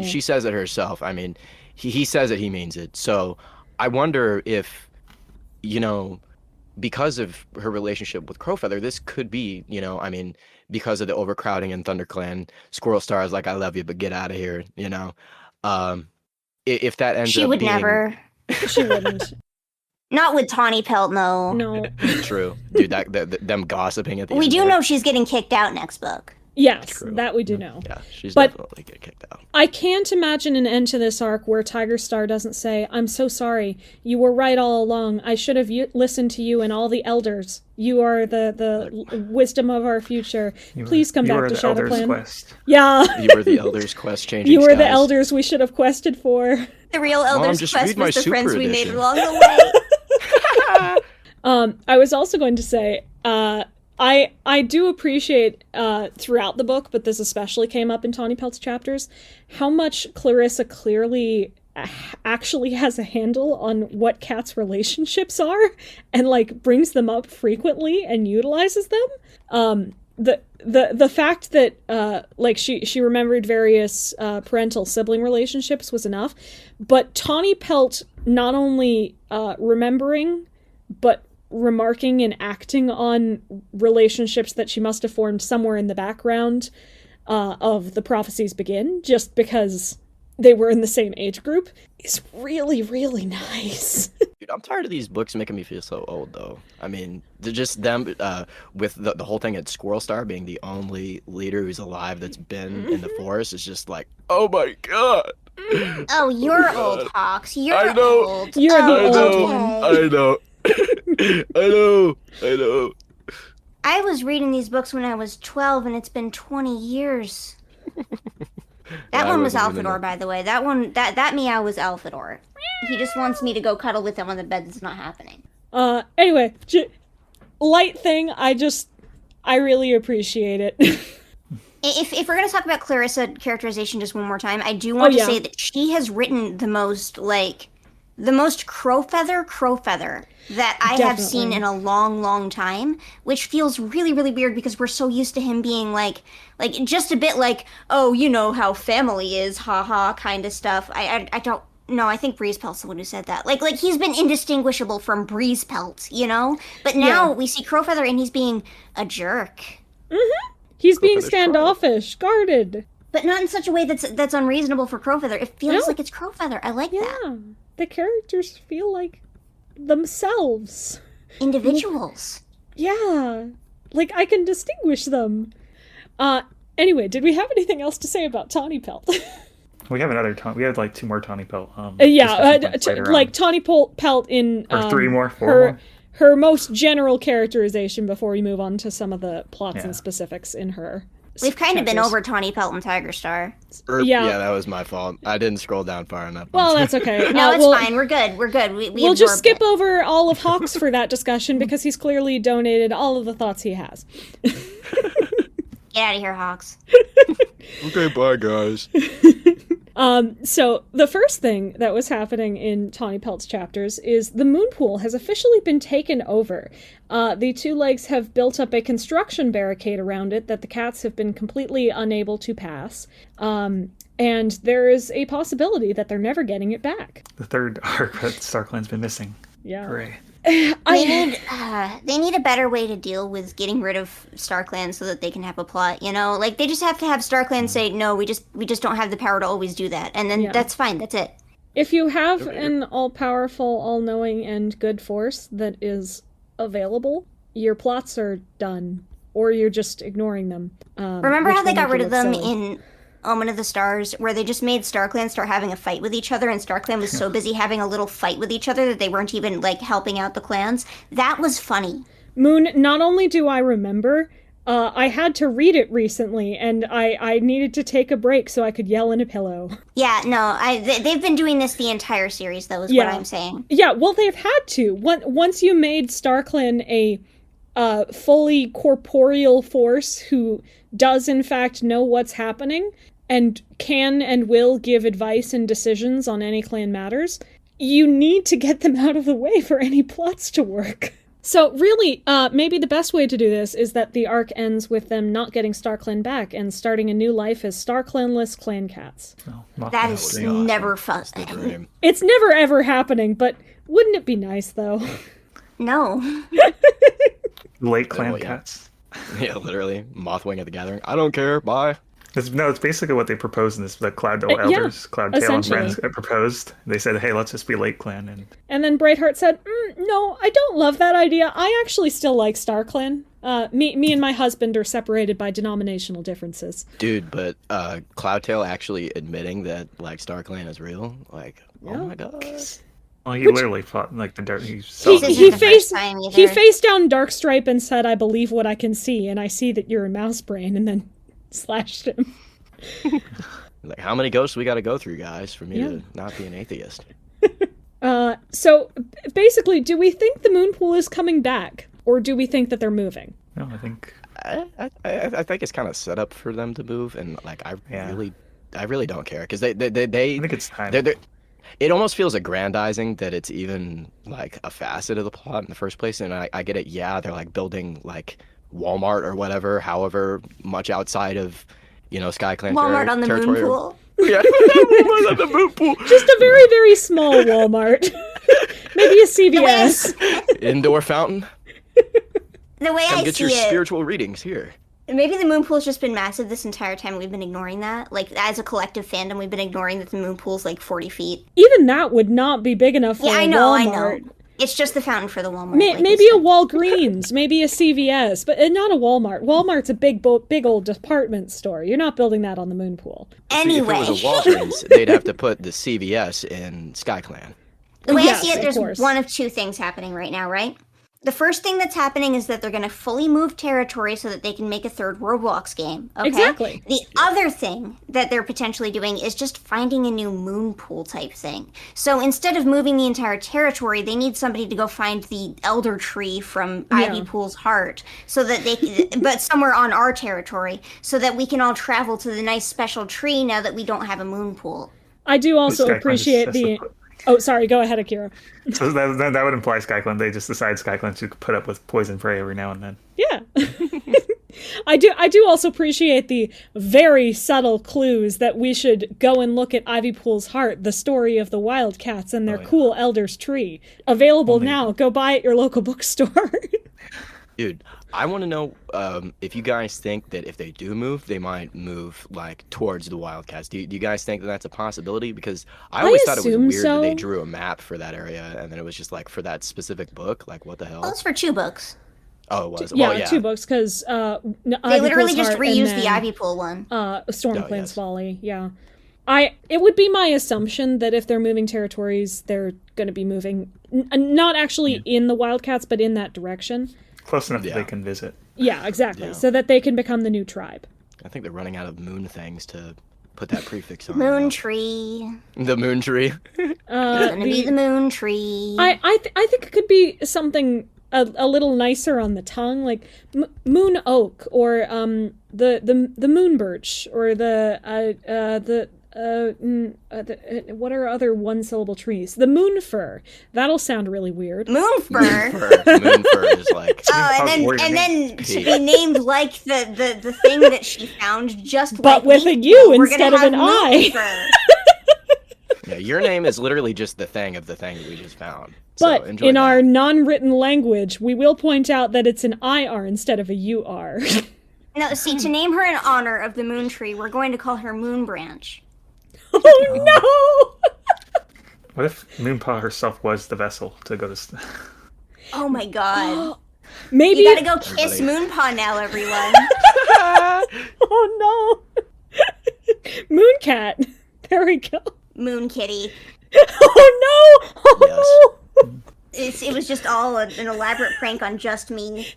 she says it herself, I mean, he says it, he means it. So I wonder if, because of her relationship with Crowfeather, this could be, I mean, because of the overcrowding in ThunderClan, Squirrel Star is like, I love you, but get out of here, If that ends up being... She would never. She wouldn't. Not with Tawny Pelt, no. No. True. Dude, them gossiping at the We end do there. know she's getting kicked out next book. Yes, True. that we do know. Yeah, she's But- definitely getting kicked out. I can't imagine an end to this arc where Tiger Star doesn't say, "I'm so sorry. You were right all along. I should have listened to you and all the elders. You are the wisdom of our future. Please come back to Shadow Clan." Quest. Yeah. You were the Elder's Quest changing You were the skies. elders we should have quested for. The real Elder's just Quest read my was the friends Super we made Edition. along the way. I was also going to say, I do appreciate throughout the book, but this especially came up in Tawny Pelt's chapters, how much Clarissa clearly actually has a handle on what Kat's relationships are and like brings them up frequently and utilizes them. The fact that like she remembered various parental sibling relationships was enough, but Tawny Pelt not only remembering but remarking and acting on relationships that she must have formed somewhere in the background of The Prophecies Begin, just because they were in the same age group, is really, really nice. Dude, I'm tired of these books making me feel so old, though. I mean, they're just them with the whole thing at Squirrel Star being the only leader who's alive that's been in the forest is just like, oh my god. Oh, you're old, Hawkkz. You're I know. old. You're the Oh, old okay. one. I know. I know. I was reading these books when I was 12, and it's been 20 years. That I one was wasn't even Alphador, a- by the way. That meow was Alphador. He just wants me to go cuddle with him on the bed. It's not happening. Anyway, light thing, I really appreciate it. If we're gonna talk about Clarissa characterization just one more time, I do want to yeah. say that she has written the most crow feather that I have seen Definitely. in a long, long time, which feels really, really weird because we're so used to him being like just a bit like, oh, you know how family is, haha, kind of stuff. I don't. No, I think Breeze Pelt's the one who said that. Like he's been indistinguishable from Breeze Pelt, you know? But now we see Crowfeather and he's being a jerk. He's being Crowfeather's standoffish, guarded. But not in such a way that's unreasonable for Crowfeather. It feels No. like it's Crowfeather. I like that. Yeah, the characters feel like themselves. Individuals. Yeah, like I can distinguish them. Anyway, did we have anything else to say about Tawny Pelt? We have we had like 2 more Tawny Pelt. Yeah, discussion points later like on. Tawny Pelt in Or 3 more, 4 her more. her most general characterization before we move on to some of the plots Yeah. and specifics in her. We've kind of been chapters. over Tawny Pelt and Tiger Star. Yeah. Yeah, that was my fault. I didn't scroll down far enough. Well, that's okay. No, it's we'll, fine. We're good. We're good. We We'll just absorbed skip it. over all of Hawkkz for that discussion because he's clearly donated all of the thoughts he has. Get out of here, Hawkkz. Okay, bye, guys. So the first thing that was happening in Tawny Pelt's chapters is the moon pool has officially been taken over. The Two Legs have built up a construction barricade around it that the cats have been completely unable to pass. And there is a possibility that they're never getting it back. The third arc that StarClan's been missing. Yeah. Hooray. They need a better way to deal with getting rid of StarClan so that they can have a plot, you know? Like, they just have to have StarClan say, no, we just don't have the power to always do that. And then Yeah. that's fine. That's it. If you have an all-powerful, all-knowing, and good force that is available, your plots are done. Or you're just ignoring them. Remember which how they will got make rid you of look them silly. in Omen of the Stars, where they just made StarClan start having a fight with each other, and StarClan was so busy having a little fight with each other that they weren't even, like, helping out the clans? That was funny. Moon, not only do I remember, I had to read it recently, and I needed to take a break so I could yell in a pillow. Yeah, no, they've been doing this the entire series, though, is what I'm saying. Yeah, well, they've had to. Once you made StarClan a fully corporeal force who does, in fact, know what's happening, and can and will give advice and decisions on any clan matters, you need to get them out of the way for any plots to work. So really, maybe the best way to do this is that the arc ends with them not getting StarClan back and starting a new life as StarClanless clan cats. No, That is be awesome. never fun. Dream. It's never ever happening, but wouldn't it be nice though? No. late clan Oh, yeah. cats. Yeah, literally. Mothwing at the Gathering. I don't care. Bye. It's basically what they proposed in this. The Cloudtail elders, Cloudtail and essentially. friends proposed. They said, "Hey, let's just be Lake Clan." And then Brightheart said, no, I don't love that idea. I actually still like StarClan. Me and my husband are separated by denominational differences. Dude, but Cloudtail actually admitting that like StarClan is real, like, Yeah. oh my god. Well, he literally fought like the dark. He He faced down Darkstripe and said, "I believe what I can see, and I see that you're a mouse brain," and then slashed him. Like, how many ghosts we got to go through, guys, for me to not be an atheist? So basically, do we think the moon pool is coming back, or do we think that they're moving? No, I think. I think it's kind of set up for them to move, and like I really don't care because they I think it's time. It almost feels aggrandizing that it's even like a facet of the plot in the first place, and I get it. Yeah, they're like building like Walmart or whatever, however much outside of SkyClan Walmart on the moon territory. pool. Yeah, Walmart on the moon pool. Just a very, very small Walmart. Maybe a CVS. Indoor fountain. The way Come I get see your it, spiritual readings here. maybe the moon pool's just been massive this entire time. We've been ignoring that. Like, as a collective fandom, we've been ignoring that the moon pool's like 40 feet. Even that would not be big enough for Yeah, a I know, Walmart. I know. It's just the fountain for the Walmart. Maybe a Walgreens, maybe a CVS, but not a Walmart. Walmart's a big old department store. You're not building that on the moon pool. Anyway. If it was a Walgreens, they'd have to put the CVS in SkyClan. The way Yes, I see it, of there's course. one of two things happening right now, right? The first thing that's happening is that they're going to fully move territory so that they can make a third Roblox game. Okay? Exactly. The other thing that they're potentially doing is just finding a new moon pool type thing. So instead of moving the entire territory, they need somebody to go find the elder tree from Ivy Pool's heart, so that they, but somewhere on our territory, so that we can all travel to the nice special tree now that we don't have a moon pool. I do also SkyClan appreciate just the... has to Oh, sorry, go ahead, Akira. So that would imply SkyClan. They just decide SkyClan to put up with poison prey every now and then. Yeah. I do also appreciate the very subtle clues that we should go and look at Ivy Pool's heart, the story of the Wildcats and their cool Elder's Tree. Available now. Go buy it at your local bookstore. Dude, I want to know if you guys think that if they do move, they might move like towards the Wildcats. Do you guys think that that's a possibility? Because I always thought it was assume weird that they so. drew a map for that area, and then it was just like for that specific book. Like, what the hell? Well, it's for 2 books. Oh, it was. Yeah, Well, yeah. 2 books, because They literally just reused the Ivy Pool one. Stormclan's yes. Folly, yeah. It would be my assumption that if they're moving territories, they're going to be moving, not actually in the Wildcats, but in that direction. Close enough that they can visit. Yeah, exactly. Yeah. So that they can become the new tribe. I think they're running out of moon things to put that prefix on. Moon now. tree. The moon tree. It's gonna be the moon tree. I think it could be something a little nicer on the tongue, like moon oak, or the moon birch, or what are other one-syllable trees? The moon fir. That'll sound really weird. Moon fir. Moon fir is like. Oh, and then to be named like the thing that she found, just But like with me. a U We're instead gonna of have an moon I. fir. Yeah, your name is literally just the thing of the thing that we just found. But so enjoy in that. our non-written language, we will point out that it's an IR instead of a UR. No, see, to name her in honor of the moon tree, we're going to call her Moon Branch. Oh no! What if Moonpaw herself was the vessel to go to? Oh my god. Maybe. You gotta go kiss Moonpaw now, everyone. Oh no! Mooncat. There we go. Moonkitti. Oh no! Oh Yes. It was just all an elaborate prank on just me.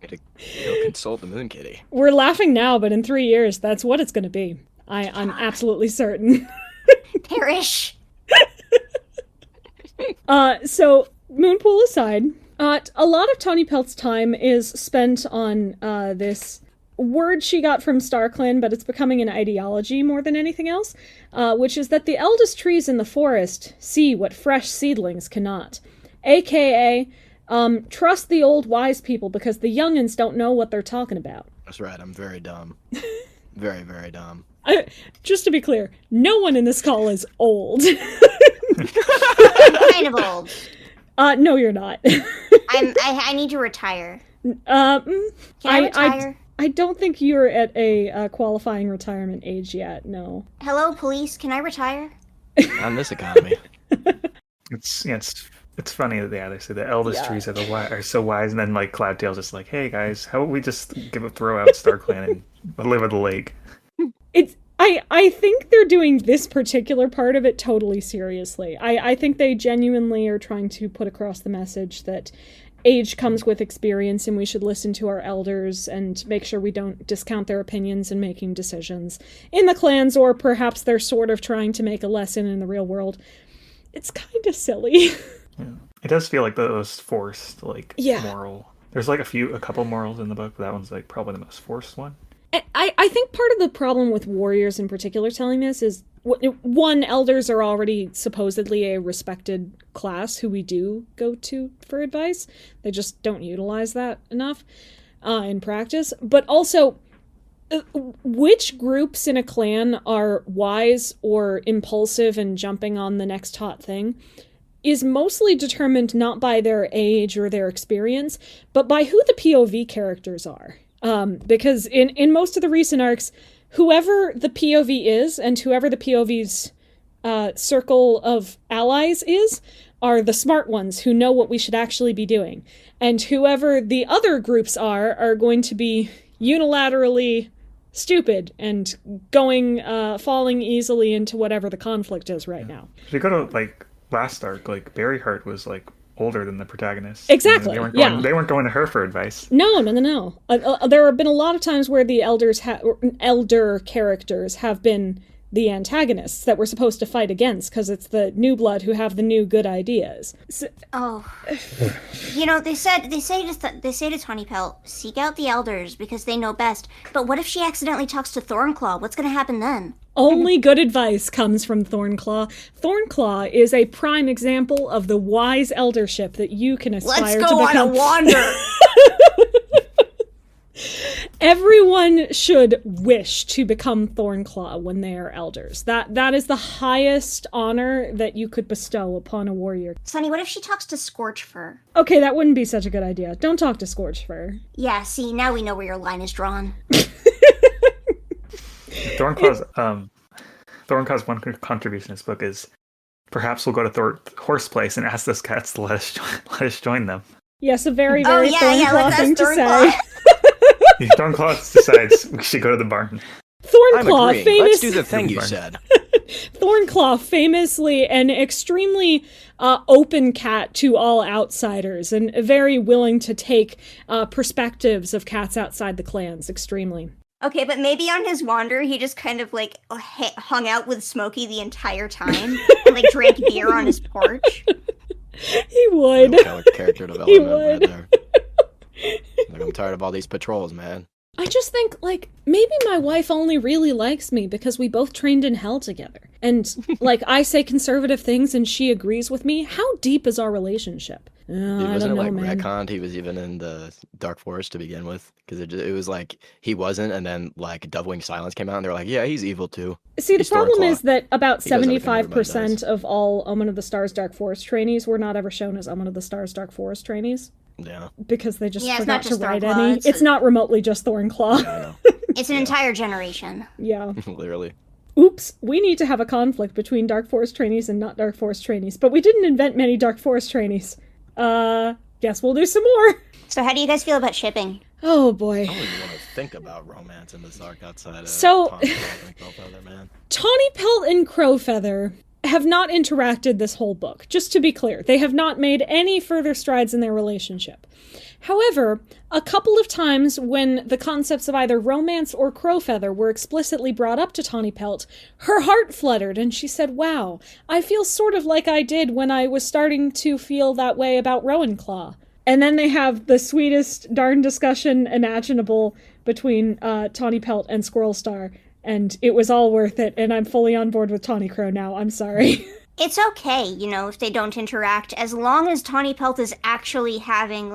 To go consult the Moonkitti. We're laughing now, but in 3 years, that's what it's going to be. I'm absolutely certain. Perish. So, Moonpool aside, a lot of Tony Pelt's time is spent on this word she got from StarClan, but it's becoming an ideology more than anything else, which is that the eldest trees in the forest see what fresh seedlings cannot. AKA, trust the old wise people because the youngins don't know what they're talking about. That's right. I'm very dumb. Very, very dumb. Just to be clear, no one in this call is old. I'm kind of old. No, you're not. I need to retire. Can I retire? I don't think you're at a qualifying retirement age yet, no. Hello, police, can I retire? Not in this economy. It's funny that they say the eldest trees are so wise, and then like Cloudtail's just like, hey guys, how about we just throw out StarClan and live at the lake? I think they're doing this particular part of it totally seriously. I think they genuinely are trying to put across the message that age comes with experience and we should listen to our elders and make sure we don't discount their opinions in making decisions in the clans, or perhaps they're sort of trying to make a lesson in the real world. It's kind of silly. Yeah. It does feel like the most forced, moral. There's like a couple morals in the book, but that one's like probably the most forced one. I think part of the problem with Warriors in particular telling this is, one, elders are already supposedly a respected class who we do go to for advice. They just don't utilize that enough in practice. But also, which groups in a clan are wise or impulsive and jumping on the next hot thing is mostly determined not by their age or their experience, but by who the POV characters are. Because in most of the recent arcs, whoever the POV is and whoever the POV's circle of allies are the smart ones who know what we should actually be doing. And whoever the other groups are going to be unilaterally stupid and falling easily into whatever the conflict is right now. If you go to last arc, Berryheart was older than the protagonist. Exactly. They weren't going to her for advice. No. There have been a lot of times where the elder characters have been the antagonists that we're supposed to fight against because it's the new blood who have the new good ideas. So, they say to Tawny Pelt, seek out the elders because they know best. But what if she accidentally talks to Thornclaw? What's going to happen then? Only good advice comes from Thornclaw. Thornclaw is a prime example of the wise eldership that you can aspire to become. Let's go on a wander! Everyone should wish to become Thornclaw when they are elders. That is the highest honor that you could bestow upon a warrior. Sonny, what if she talks to Scorchfur? Okay, that wouldn't be such a good idea. Don't talk to Scorchfur. Yeah, see, now we know where your line is drawn. Thornclaw's one contribution in this book is perhaps we'll go to Horse Place and ask those cats to let us join them. Yes, a very, very Thornclaw thing to say. Thornclaw decides we should go to the barn. Thornclaw famously... Let's do the thing you said. Thornclaw famously an extremely open cat to all outsiders and very willing to take perspectives of cats outside the clans, extremely. Okay, but maybe on his wander, he just kind of hung out with Smokey the entire time and drank beer on his porch. He would. Character development right there. I'm tired of all these patrols, man. I just think, maybe my wife only really likes me because we both trained in hell together. And, I say conservative things and she agrees with me. How deep is our relationship? I don't know, man. Retconned he was even in the Dark Forest to begin with? Because it was he wasn't, and then, Dovewing Silence came out, and they're like, yeah, he's evil too. See, the problem is that about 75% of all Omen of the Stars Dark Forest trainees were not ever shown as Omen of the Stars Dark Forest trainees. Yeah. Because they just forgot to write Thornclaw, any. It's not remotely just Thornclaw. Yeah, it's an entire generation. Yeah. Literally. Oops, we need to have a conflict between Dark Forest trainees and not Dark Forest trainees, but we didn't invent many Dark Forest trainees. Guess we'll do some more. So how do you guys feel about shipping? Oh boy. I don't even want to think about romance in this arc outside of Tawny Pelt and Crowfeather have not interacted this whole book. Just to be clear, they have not made any further strides in their relationship. However, a couple of times when the concepts of either romance or Crowfeather were explicitly brought up to Tawny Pelt, her heart fluttered and she said, wow, I feel sort of like I did when I was starting to feel that way about Rowanclaw. And then they have the sweetest darn discussion imaginable between Tawny Pelt and Squirrel Star. And it was all worth it, and I'm fully on board with Tawny Crow now. I'm sorry. It's okay, if they don't interact, as long as Tawny Pelt is actually having,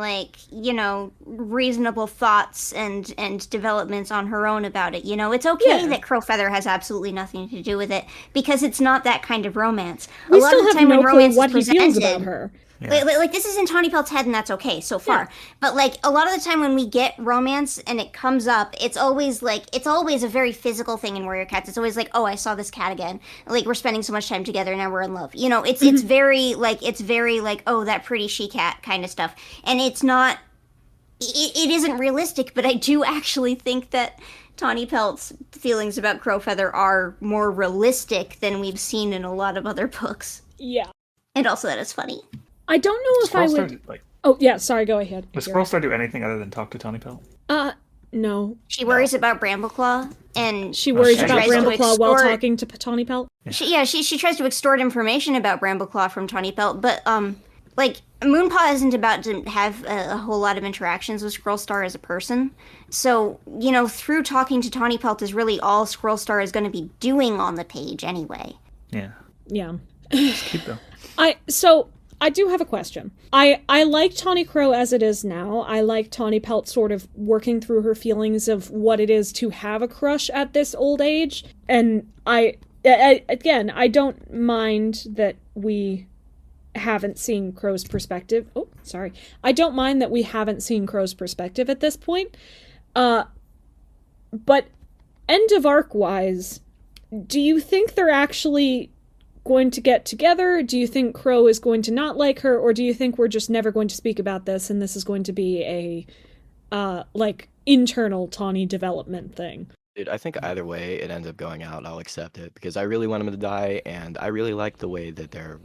reasonable thoughts and developments on her own about it. It's okay that Crowfeather has absolutely nothing to do with it, because it's not that kind of romance. We still have no clue what he feels about her. Yeah. Like this is in Tawny Pelt's head, and that's okay so far. Yeah. But like a lot of the time when we get romance and it comes up, it's always a very physical thing in Warrior Cats. It's always like, oh, I saw this cat again. Like we're spending so much time together, now we're in love. You know, it's very like oh, that pretty she cat kind of stuff, and it's not. It isn't realistic, but I do actually think that Tawny Pelt's feelings about Crowfeather are more realistic than we've seen in a lot of other books. Yeah. And also that it's funny. I don't know if I would... Oh, yeah, sorry, go ahead. Does Squirrel Star do anything other than talk to Tawny Pelt? No. She worries about Brambleclaw, and... She worries about Brambleclaw while talking to Tawny Pelt? She tries to extort information about Brambleclaw from Tawny Pelt, but, like, Moonpaw isn't about to have a whole lot of interactions with Squirrel Star as a person. So, you know, through talking to Tawny Pelt is really all Squirrel Star is going to be doing on the page anyway. Yeah. Just keep though. I do have a question. I like Tawny Crow as it is now. I like Tawny Pelt sort of working through her feelings of what it is to have a crush at this old age. And I don't mind that we haven't seen Crow's perspective. Oh, sorry. I don't mind that we haven't seen Crow's perspective at this point. But end of arc wise, do you think they're actually going to get together? Do you think Crow is going to not like her, or do you think we're just never going to speak about this and this is going to be a like internal Tawny development thing? Dude, I think either way it ends up going out, I'll accept it because I really want him to die, and I really like the way that their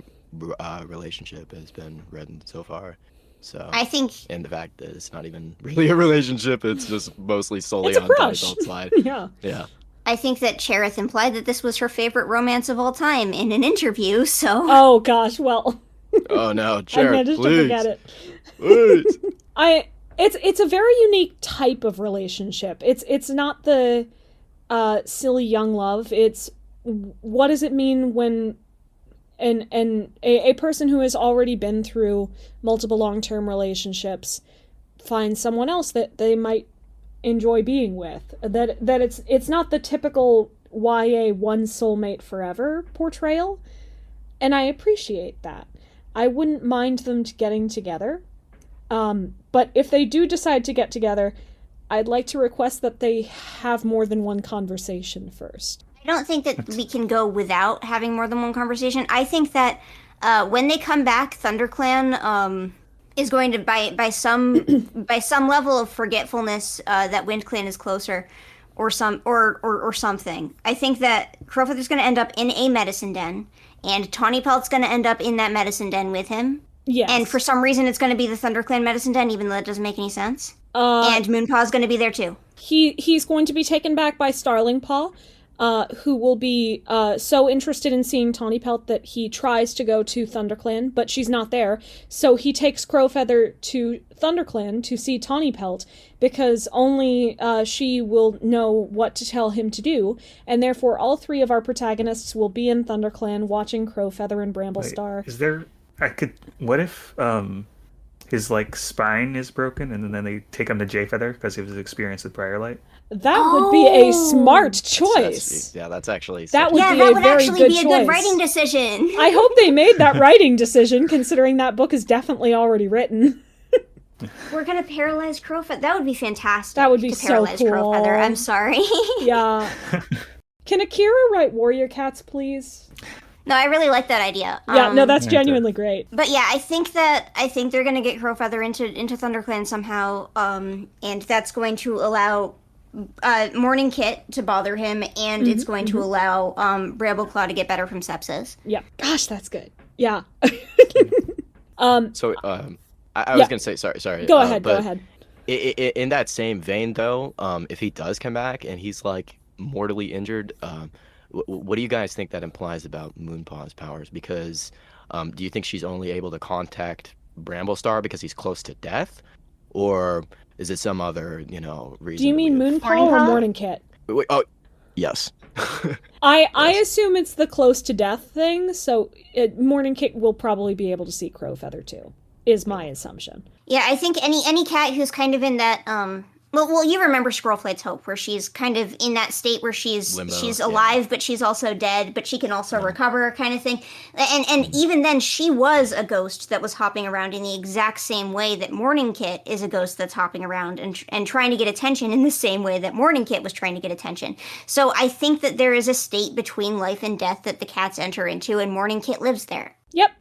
relationship has been written so far. So I think, and the fact that it's not even really a relationship, it's just mostly solely on Tawny Pelt's side. Yeah. I think that Cherith implied that this was her favorite romance of all time in an interview, so... Oh, gosh, well... Oh, no, Cherith, I managed please. to forget it. Please. It's a very unique type of relationship. It's not the silly young love. It's what does it mean when a person who has already been through multiple long-term relationships finds someone else that they might enjoy being with, that it's not the typical YA one soulmate forever portrayal, and I appreciate that. I wouldn't mind them getting together, but if they do decide to get together, I'd like to request that they have more than one conversation first. I don't think that we can go without having more than one conversation. I think that when they come back, ThunderClan is going to by some level of forgetfulness that WindClan is closer, or something. I think that Crowfeather's going to end up in a medicine den, and Tawny Pelt's going to end up in that medicine den with him. Yes. And for some reason, it's going to be the ThunderClan medicine den, even though that doesn't make any sense. And Moonpaw's going to be there too. He's going to be taken back by Starling Paw, who will be so interested in seeing Tawny Pelt that he tries to go to ThunderClan, but she's not there. So he takes Crowfeather to ThunderClan to see Tawny Pelt, because only she will know what to tell him to do, and therefore all three of our protagonists will be in ThunderClan watching Crowfeather and Bramblestar. What if his like spine is broken and then they take him to Jayfeather because of his experience with Briarlight? That would be a smart choice. That's actually... That would be that a very good choice. A good writing decision. I hope they made that writing decision, considering that book is definitely already written. We're going to paralyze Crowfeather. That would be fantastic. That would be so cool. Crowfeather. I'm sorry. Yeah. Can Akira write Warrior Cats, please? No, I really like that idea. Yeah, no, that's genuinely great. But yeah, I think they're going to get Crowfeather into ThunderClan somehow, and that's going to allow Moonkitti to bother him, and it's going to allow Brambleclaw to get better from sepsis. Yeah. Gosh, that's good. Yeah. I was going to say, sorry. Go ahead. In that same vein, though, if he does come back and he's, like, mortally injured, what do you guys think that implies about Moonpaw's powers? Because do you think she's only able to contact Bramblestar because he's close to death? Or is it some other, reason? Do you mean Moonpaw or Moonkitti? Wait, oh, yes. I assume it's the close to death thing, so Moonkitti will probably be able to see Crowfeather too, is my assumption. Yeah, I think any cat who's kind of in that Well, you remember Squirrelflight's Hope, where she's kind of in that state where she's alive, but she's also dead, but she can also recover, kind of thing. And even then, she was a ghost that was hopping around in the exact same way that Moonkitti is a ghost that's hopping around and trying to get attention in the same way that Moonkitti was trying to get attention. So I think that there is a state between life and death that the cats enter into, and Moonkitti lives there. Yep.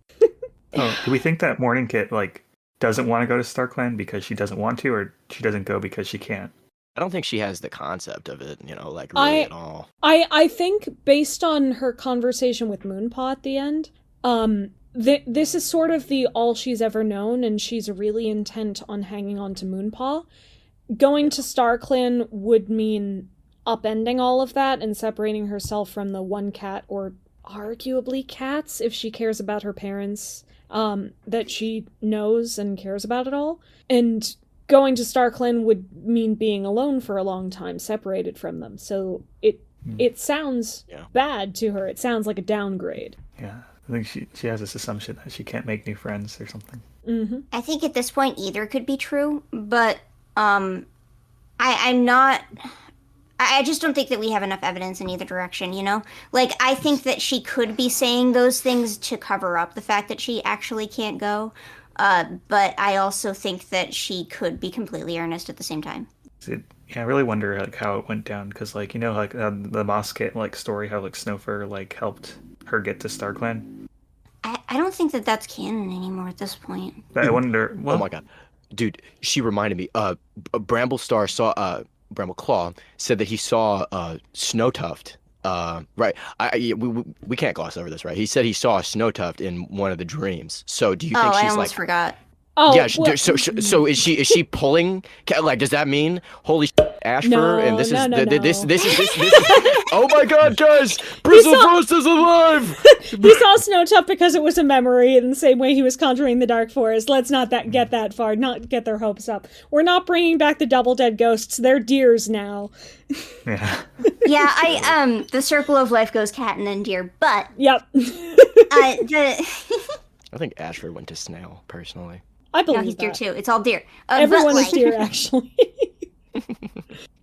Do we think that Moonkitti, doesn't want to go to StarClan because she doesn't want to, or she doesn't go because she can't? I don't think she has the concept of it, really at all. I think based on her conversation with Moonpaw at the end, this is sort of the all she's ever known, and she's really intent on hanging on to Moonpaw. Going to StarClan would mean upending all of that and separating herself from the one cat, or arguably cats, if she cares about her parents, that she knows and cares about it all. And going to StarClan would mean being alone for a long time, separated from them. So it sounds bad to her. It sounds like a downgrade. Yeah, I think she has this assumption that she can't make new friends or something. Mm-hmm. I think at this point either could be true, but I'm not... I just don't think that we have enough evidence in either direction, I think that she could be saying those things to cover up the fact that she actually can't go. But I also think that she could be completely earnest at the same time. I really wonder how it went down, because the Moss Kit story, how Snowfur helped her get to StarClan. I don't think that that's canon anymore at this point. I wonder. Well, oh my god, dude, she reminded me. Bramblestar saw Brambleclaw said that he saw Snowtuft. Right. We can't gloss over this, right? He said he saw a Snowtuft in one of the dreams. So do you think she's I almost forgot. Oh, yeah. well, So is she pulling? Does that mean holy Ashfur? No, and this no. this is. Oh my God, guys! Bristlefrost is alive. He saw Snowtuft because it was a memory, in the same way he was conjuring the Dark Forest. Let's not get that far. Not get their hopes up. We're not bringing back the double dead ghosts. They're deers now. Yeah. Yeah. The circle of life goes cat and then deer, but Yep. I think Ashford went to snail personally. I believe he's that. deer too. It's all deer. Everyone is deer, actually.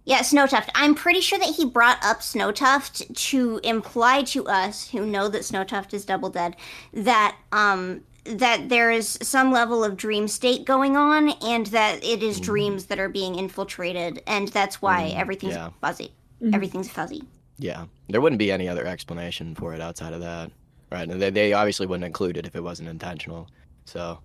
Yeah, Snowtuft. I'm pretty sure that he brought up Snowtuft to imply to us, who know that Snowtuft is double dead, that there is some level of dream state going on, and that it is dreams that are being infiltrated, and that's why everything's fuzzy. Mm-hmm. Everything's fuzzy. Yeah, there wouldn't be any other explanation for it outside of that, right? And they obviously wouldn't include it if it wasn't intentional. So.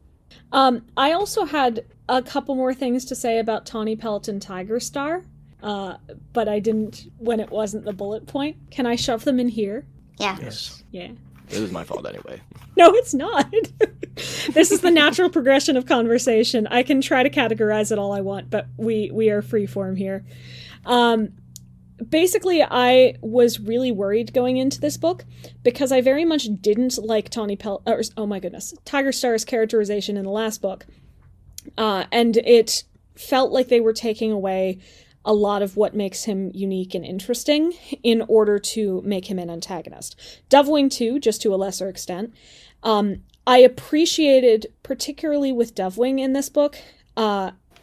I also had a couple more things to say about Tawny Pelt and Tiger Star, but I didn't when it wasn't the bullet point. Can I shove them in here? Yeah. Yes. Yeah. It was my fault anyway. No, it's not. This is the natural progression of conversation. I can try to categorize it all I want, but we are freeform here. Basically, I was really worried going into this book because I very much didn't like Tiger Star's characterization in the last book. And it felt like they were taking away a lot of what makes him unique and interesting in order to make him an antagonist. Dovewing too, just to a lesser extent. I appreciated, particularly with Dovewing in this book,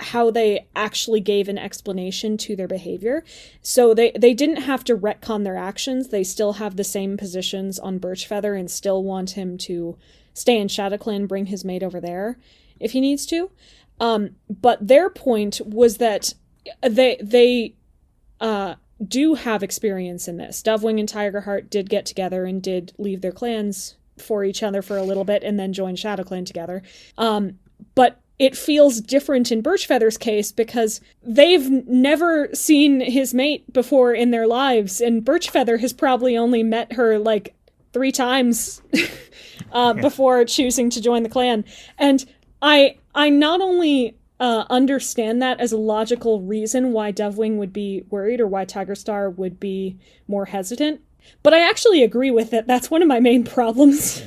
how they actually gave an explanation to their behavior. So they didn't have to retcon their actions. They still have the same positions on Birchfeather and still want him to stay in ShadowClan, bring his mate over there if he needs to. But their point was that they do have experience in this. Dovewing and Tigerheart did get together and did leave their clans for each other for a little bit and then join ShadowClan together. But it feels different in Birchfeather's case because they've never seen his mate before in their lives, and Birchfeather has probably only met her 3 times before choosing to join the clan. And I not only understand that as a logical reason why Dovewing would be worried or why Tiger Star would be more hesitant, but I actually agree with it. That's one of my main problems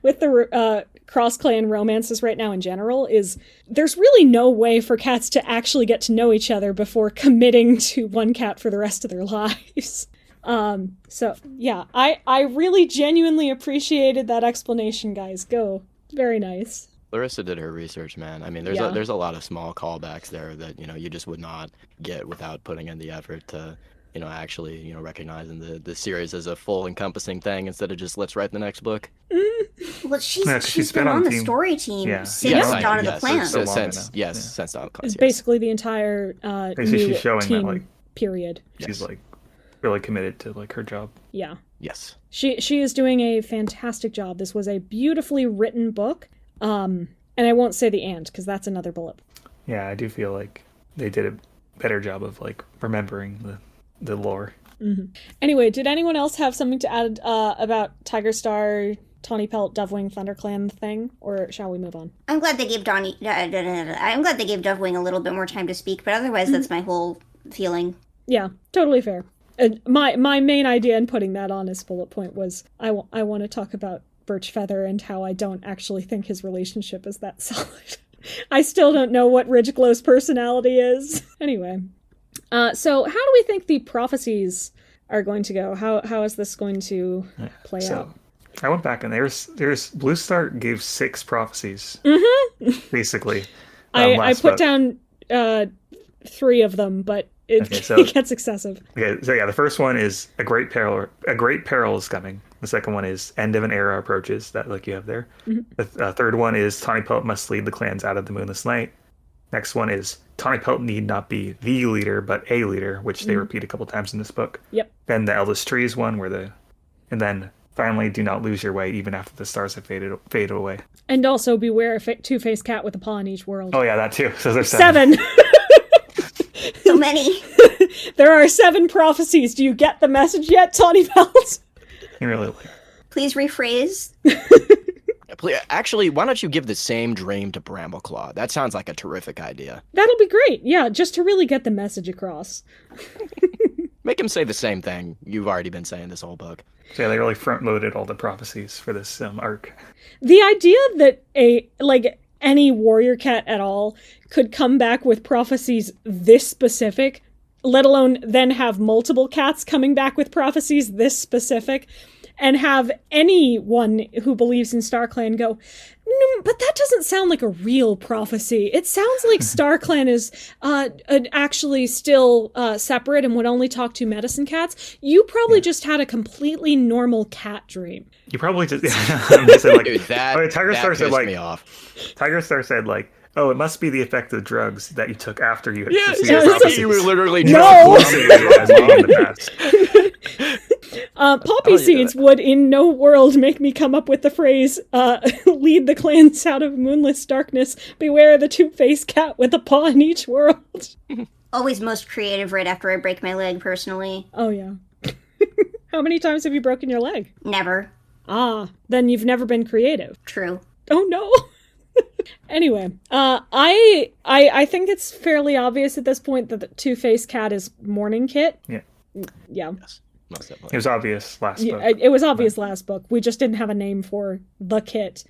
with the cross-clan romances right now in general, is there's really no way for cats to actually get to know each other before committing to one cat for the rest of their lives. So, yeah, I really genuinely appreciated that explanation, guys. Go. Very nice. Larissa did her research, man. I mean, there's a lot of small callbacks there that you just would not get without putting in the effort to actually recognizing the series as a full encompassing thing instead of just let's write the next book. Well, she's been on the story team since Dawn of the Clan. Since Dawn of the Clan. It's basically the entire she's showing team that period. She's like really committed to like her job. Yeah. Yes. She is doing a fantastic job. This was a beautifully written book. And I won't say the and because that's another bullet. Yeah, I do feel like they did a better job of like remembering the lore. Mm-hmm. Anyway, did anyone else have something to add about Tiger Star, Tawny Pelt, Dovewing, ThunderClan thing, or shall we move on? I'm glad they gave Dovewing a little bit more time to speak, but otherwise that's my whole feeling. Yeah, totally fair. My main idea in putting that on as bullet point was I want to talk about Birchfeather and how I don't actually think his relationship is that solid. I still don't know what Ridgeglow's personality is. Anyway, so how do we think the prophecies are going to go? How is this going to play out? I went back and there's Blue Star gave 6 prophecies, basically. I put down 3 of them, but it gets excessive. Okay, so yeah, the first one is a great peril is coming. The second one is end of an era approaches, that like you have there. Mm-hmm. The third one is Tawny Pelt must lead the clans out of the moonless night. Next one is Tawny Pelt need not be the leader, but a leader, which they repeat a couple times in this book. Yep. Then the Eldest Trees one, and then finally, do not lose your way even after the stars have faded away. And also beware a two-faced cat with a paw in each world. Oh yeah, that too. So there's 7. So many. There are 7 prophecies. Do you get the message yet, Tawny Pelt? You really Please rephrase. Actually, why don't you give the same dream to Brambleclaw? That sounds like a terrific idea. That'll be great. Yeah, just to really get the message across. Make him say the same thing you've already been saying this whole book. So yeah, they really front-loaded all the prophecies for this arc. The idea that any warrior cat at all could come back with prophecies this specific, let alone then have multiple cats coming back with prophecies this specific, and have anyone who believes in StarClan go, no, but that doesn't sound like a real prophecy. It sounds like StarClan is actually still separate and would only talk to medicine cats. You probably just had a completely normal cat dream. You probably just... I'm just saying, like, dude, Tiger Star said, like, me off. Tiger Star said, like, oh, it must be the effect of drugs that you took after you had you were literally poppy seeds would in no world make me come up with the phrase, lead the clans out of moonless darkness, beware the two-faced cat with a paw in each world. Always most creative right after I break my leg, personally. Oh, yeah. How many times have you broken your leg? Never. Ah, then you've never been creative. True. Oh, no. Anyway, I think it's fairly obvious at this point that the two-faced cat is Morning Kit. Yeah. Yeah. Yes, most definitely. It was obvious last book. It was obvious last book. We just didn't have a name for the kit.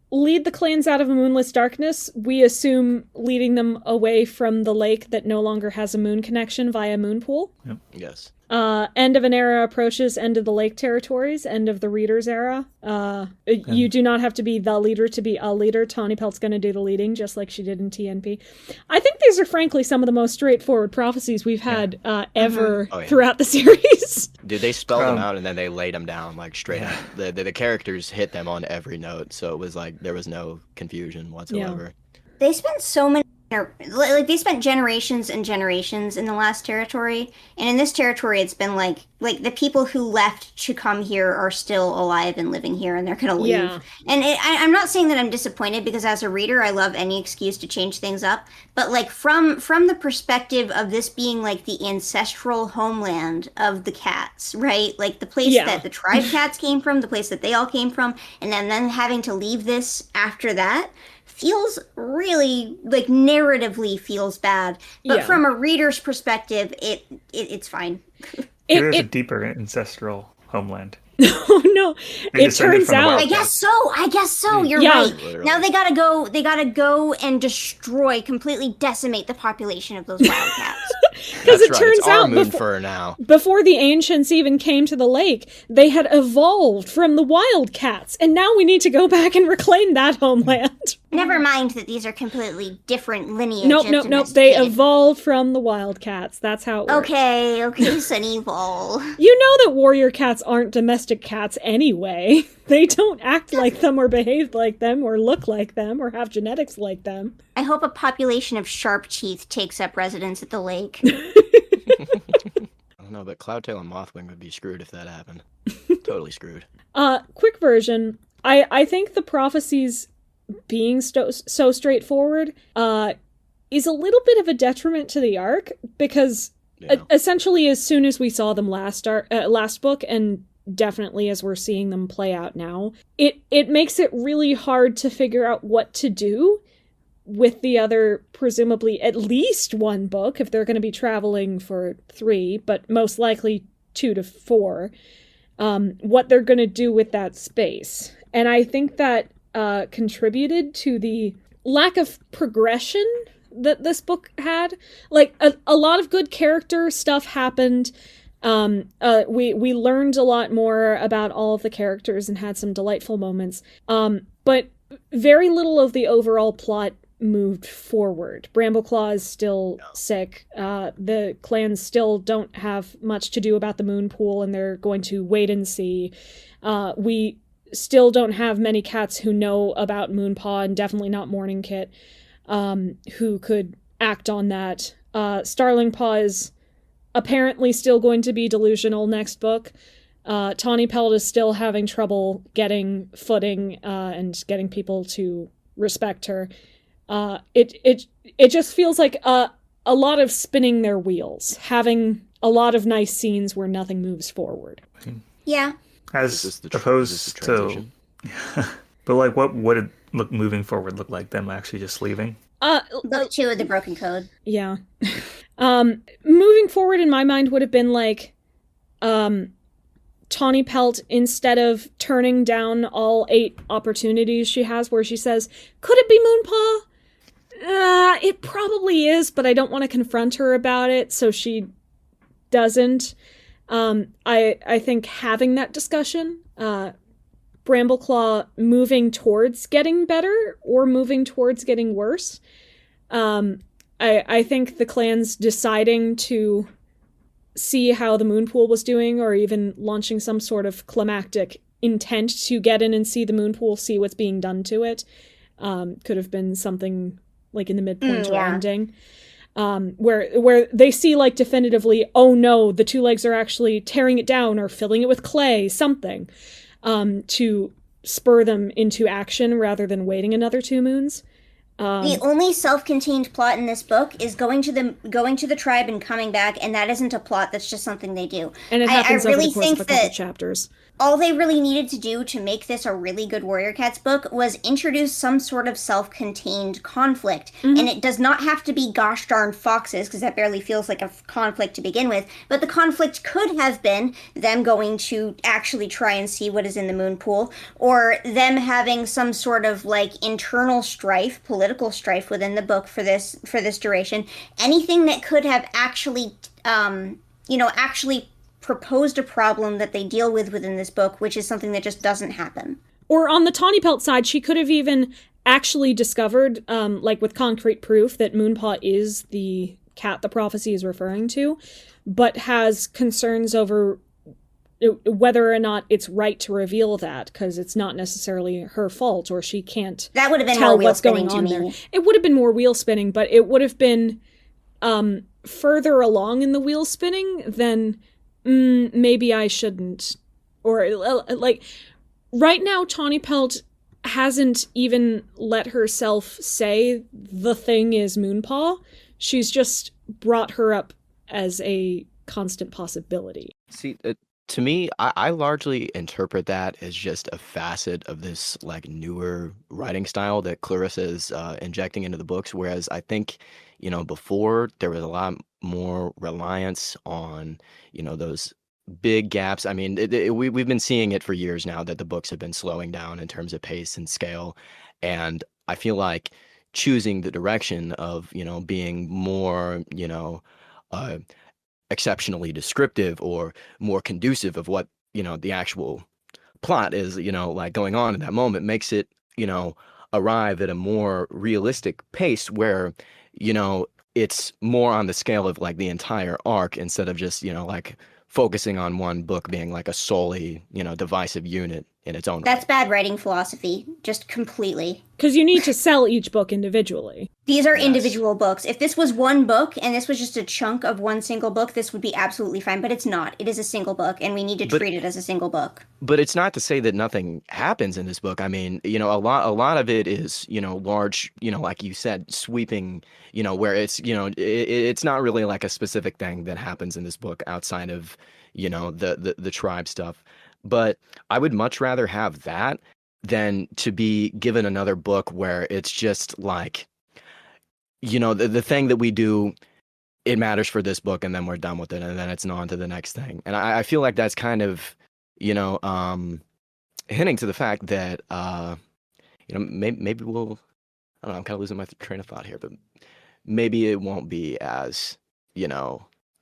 Lead the clans out of a moonless darkness. We assume leading them away from the lake that no longer has a moon connection via Moonpool. Yep. Yes. End of an era approaches, end of the lake territories, end of the reader's era. You do not have to be the leader to be a leader. Tawny Pelt's going to do the leading, just like she did in TNP. I think these are, frankly, some of the most straightforward prophecies we've had ever throughout the series. Did they spell them out and then they laid them down, like, straight up? The characters hit them on every note, so it was like there was no confusion whatsoever. Yeah. They spent so many... Like, they spent generations and generations in the last territory, and in this territory it's been like the people who left to come here are still alive and living here, and they're gonna leave. Yeah. And I'm not saying that I'm disappointed, because as a reader I love any excuse to change things up, but like from the perspective of this being like the ancestral homeland of the cats, right? Like the place that the tribe cats came from, the place that they all came from, and then having to leave this after that feels really, like, narratively feels bad. But from a reader's perspective, it's fine. There's a deeper ancestral homeland. Oh no! It turns out. I guess so. You're right. Literally. Now they gotta go and destroy, completely decimate the population of those wildcats. Because it right, turns it's our out moon fur now. before the ancients even came to the lake, they had evolved from the wildcats, and now we need to go back and reclaim that homeland. Never mind that these are completely different lineages. Nope. They evolved from the wildcats. That's how it works. Okay, Sunnyfall. You know that warrior cats aren't domestic cats anyway. They don't act like them or behave like them or look like them or have genetics like them. I hope a population of sharp teeth takes up residence at the lake. I don't know, but Cloudtail and Mothwing would be screwed if that happened. Totally screwed. Quick version. I think the prophecies being so straightforward is a little bit of a detriment to the arc, because essentially as soon as we saw them last book, and definitely as we're seeing them play out now, it makes it really hard to figure out what to do with the other, presumably at least one book, if they're going to be traveling for 3, but most likely 2 to 4, what they're going to do with that space. And I think that contributed to the lack of progression that this book had. Like, a lot of good character stuff happened. We learned a lot more about all of the characters and had some delightful moments. But very little of the overall plot moved forward. Brambleclaw is still sick. The clans still don't have much to do about the moon pool, and they're going to wait and see. We still don't have many cats who know about Moonpaw, and definitely not Morning Kit, who could act on that. Starling Paw is apparently still going to be delusional next book. Tawny Pelt is still having trouble getting footing and getting people to respect her. It just feels like a lot of spinning their wheels, having a lot of nice scenes where nothing moves forward. Yeah. As opposed to, but like, what would it look moving forward look like? Them actually just leaving? Book 2 of the Broken Code. Yeah. Moving forward in my mind would have been like, Tawny Pelt, instead of turning down all 8 opportunities she has where she says, could it be Moonpaw? It probably is, but I don't want to confront her about it, so she doesn't. I think having that discussion, Brambleclaw moving towards getting better or moving towards getting worse. I think the clans deciding to see how the moon pool was doing, or even launching some sort of climactic intent to get in and see the moon pool, see what's being done to it, could have been something like in the midpoint or ending. Where they see, like, definitively, oh no, the 2 legs are actually tearing it down or filling it with clay, something, to spur them into action rather than waiting another 2 moons. The only self-contained plot in this book is going to the tribe and coming back, and that isn't a plot. That's just something they do. And it happens I really over the course think of a couple that chapters. all they really needed to do to make this a really good Warrior Cats book was introduce some sort of self-contained conflict. Mm-hmm. And it does not have to be gosh darn foxes, because that barely feels like a conflict to begin with. But the conflict could have been them going to actually try and see what is in the moon pool, or them having some sort of like internal strife, political strife within the book for this duration. Anything that could have actually, actually proposed a problem that they deal with within this book, which is something that just doesn't happen. Or on the Tawny Pelt side, she could have even actually discovered, like with concrete proof, that Moonpaw is the cat the prophecy is referring to, but has concerns over whether or not it's right to reveal that, because it's not necessarily her fault, or she can't that would have been tell more wheel what's going spinning on to me. there. It would have been more wheel spinning, but it would have been further along in the wheel spinning than maybe I shouldn't. Or, like, right now, Tawny Pelt hasn't even let herself say the thing is Moonpaw. She's just brought her up as a constant possibility. See, to me, I largely interpret that as just a facet of this, like, newer writing style that Clarissa is injecting into the books, whereas I think, before there was a lot more reliance on, those big gaps. I mean, we've been seeing it for years now that the books have been slowing down in terms of pace and scale. And I feel like choosing the direction of, being more, uh, exceptionally descriptive or more conducive of what, the actual plot is, like going on in that moment, makes it, arrive at a more realistic pace where, it's more on the scale of like the entire arc instead of just, like focusing on one book being like a solely, divisive unit in its own That's right. bad writing philosophy, just completely. Because you need to sell each book individually. These are Yes. individual books. If this was one book and this was just a chunk of one single book, this would be absolutely fine. But it's not. It is a single book, and we need to treat it as a single book. But it's not to say that nothing happens in this book. I mean, a lot of it is, large, like you said, sweeping, where it's, it's not really like a specific thing that happens in this book outside of, the tribe stuff. But I would much rather have that than to be given another book where it's just like, the thing that we do, it matters for this book, and then we're done with it, and then it's on to the next thing. And I feel like that's kind of, hinting to the fact that, maybe we'll, I don't know, I'm kind of losing my train of thought here, but maybe it won't be as,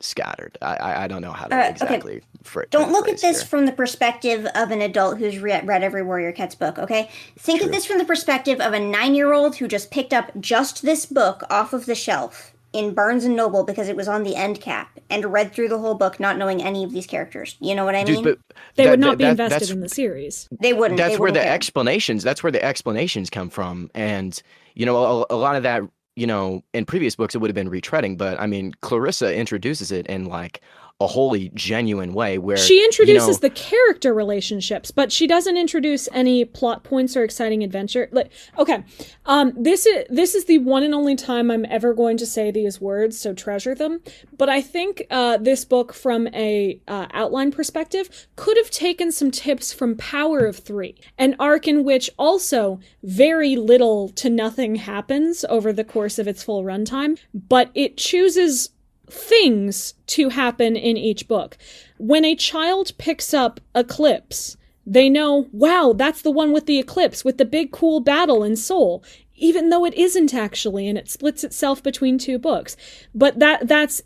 scattered. I don't know how to exactly Don't look at this here. from the perspective of an adult who's read every Warrior Cats book, okay? Think of this from the perspective of a 9-year-old who just picked up just this book off of the shelf in Barnes & Noble because it was on the end cap and read through the whole book not knowing any of these characters. You know what I mean? Dude, but They would not be invested in the series. They wouldn't. That's they where wouldn't care. that's where the explanations come from. And, a lot of that, in previous books, it would have been retreading. But I mean, Clarissa introduces it in like a wholly genuine way where she introduces the character relationships, but she doesn't introduce any plot points or exciting adventure. Like, okay, this is the one and only time I'm ever going to say these words, so treasure them. But I think this book, from a outline perspective, could have taken some tips from Power of Three, an arc in which also very little to nothing happens over the course of its full runtime, but it chooses things to happen in each book. When a child picks up Eclipse, they know, wow, that's the one with the eclipse, with the big cool battle in Seoul, even though it isn't actually, and it splits itself between 2 books. But that's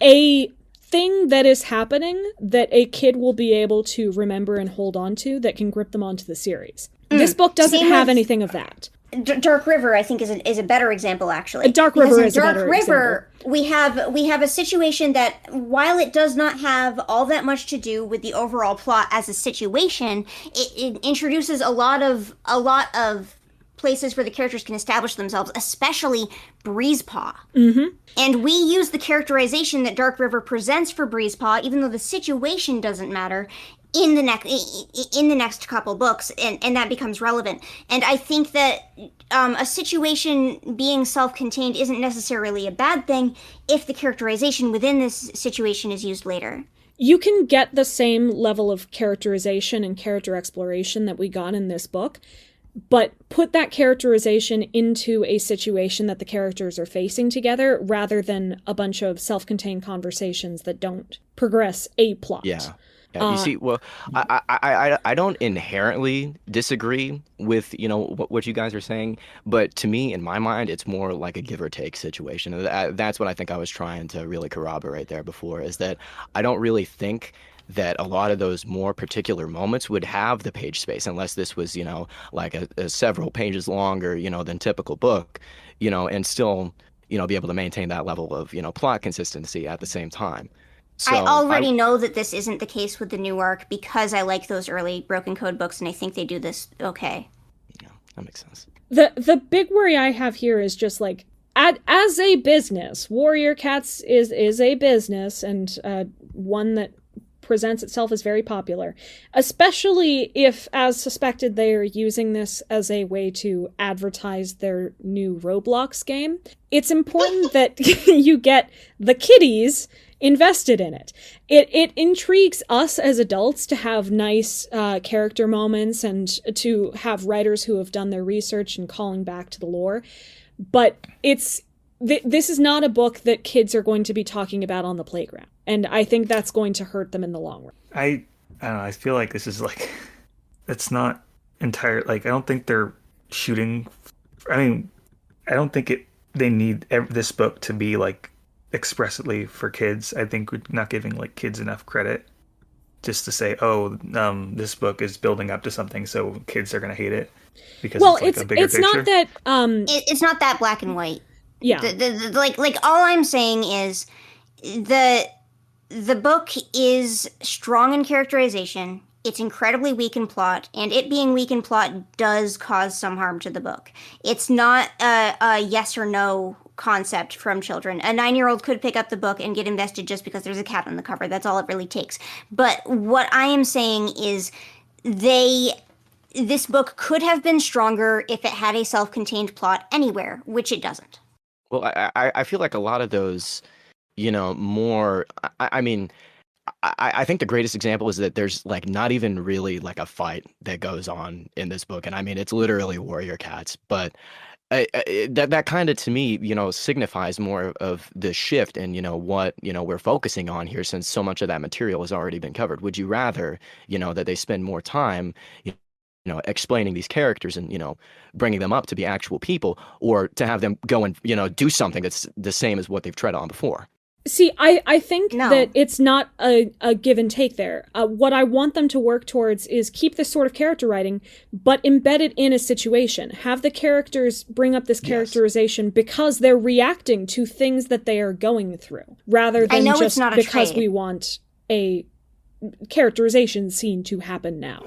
a thing that is happening that a kid will be able to remember and hold on to that can grip them onto the series. This book doesn't have anything of that. Dark River, I think, is a better example, actually. Dark River is a better example. Dark River, we have a situation that, while it does not have all that much to do with the overall plot as a situation, it introduces a lot of places where the characters can establish themselves, especially Breezepaw. Mm-hmm. And we use the characterization that Dark River presents for Breezepaw, even though the situation doesn't matter, in the next couple books, and that becomes relevant. And I think that a situation being self-contained isn't necessarily a bad thing if the characterization within this situation is used later. You can get the same level of characterization and character exploration that we got in this book, but put that characterization into a situation that the characters are facing together rather than a bunch of self-contained conversations that don't progress a plot. Yeah. Yeah, you see, well, I don't inherently disagree with, what you guys are saying, but to me, in my mind, it's more like a give or take situation. That's what I think I was trying to really corroborate there before, is that I don't really think that a lot of those more particular moments would have the page space unless this was, like a several pages longer, than typical book, and still, be able to maintain that level of, plot consistency at the same time. So I already know that this isn't the case with the new arc because I like those early Broken Code books, and I think they do this okay. Yeah, that makes sense. The big worry I have here is just like, as a business, Warrior Cats is a business, and one that presents itself as very popular, especially if, as suspected, they are using this as a way to advertise their new Roblox game. It's important that you get the kiddies invested in it. It intrigues us as adults to have nice character moments and to have writers who have done their research and calling back to the lore. But this is not a book that kids are going to be talking about on the playground. And I think that's going to hurt them in the long run. I don't know, I feel like this is like, it's not entire, like, I don't think they're shooting, I mean, I don't think they need this book to be like expressly for kids. I think we're not giving like kids enough credit just to say, oh, this book is building up to something, so kids are going to hate it because it's like a bigger picture. Not that it's not that black and white. Yeah. Like all I'm saying is the book is strong in characterization. It's incredibly weak in plot, and it being weak in plot does cause some harm to the book. It's not a yes or no concept from children. A 9-year-old could pick up the book and get invested just because there's a cat on the cover. That's all it really takes. But what I am saying is this book could have been stronger if it had a self-contained plot anywhere, which it doesn't. Well, I feel like a lot of those, more, I mean, I think the greatest example is that there's like not even really like a fight that goes on in this book. And I mean, it's literally warrior cats, but that kind of, to me, signifies more of the shift in, what, we're focusing on here, since so much of that material has already been covered. Would you rather, that they spend more time, explaining these characters and, bringing them up to be actual people, or to have them go and, do something that's the same as what they've tread on before? See, I think that it's not a give and take there. What I want them to work towards is keep this sort of character writing, but embed it in a situation. Have the characters bring up this characterization because they're reacting to things that they are going through, rather than just because we want a characterization scene to happen now.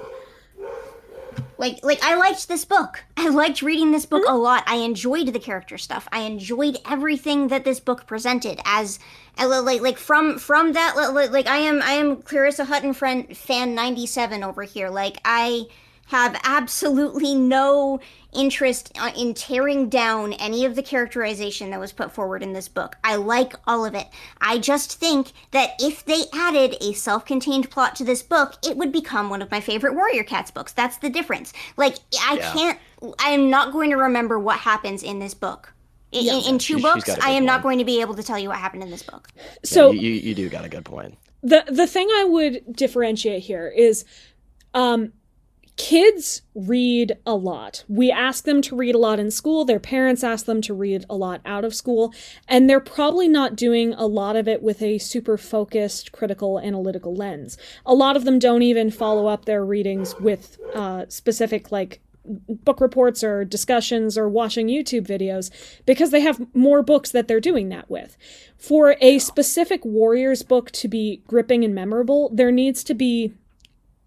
Like I liked this book. I liked reading this book a lot. I enjoyed the character stuff. I enjoyed everything that this book presented as like from that, like I am Clarissa Hutton fan 97 over here. Like, I have absolutely no interest in tearing down any of the characterization that was put forward in this book. I like all of it. I just think that if they added a self-contained plot to this book, it would become one of my favorite Warrior Cats books. That's the difference. Like, I am not going to remember what happens in this book. In two books, I am not going to be able to tell you what happened in this book. So you do got a good point. The thing I would differentiate here is kids read a lot. We ask them to read a lot in school. Their parents ask them to read a lot out of school. And they're probably not doing a lot of it with a super focused, critical, analytical lens. A lot of them don't even follow up their readings with specific, like, book reports or discussions or watching YouTube videos, because they have more books that they're doing that with. For a specific Warriors book to be gripping and memorable, there needs to be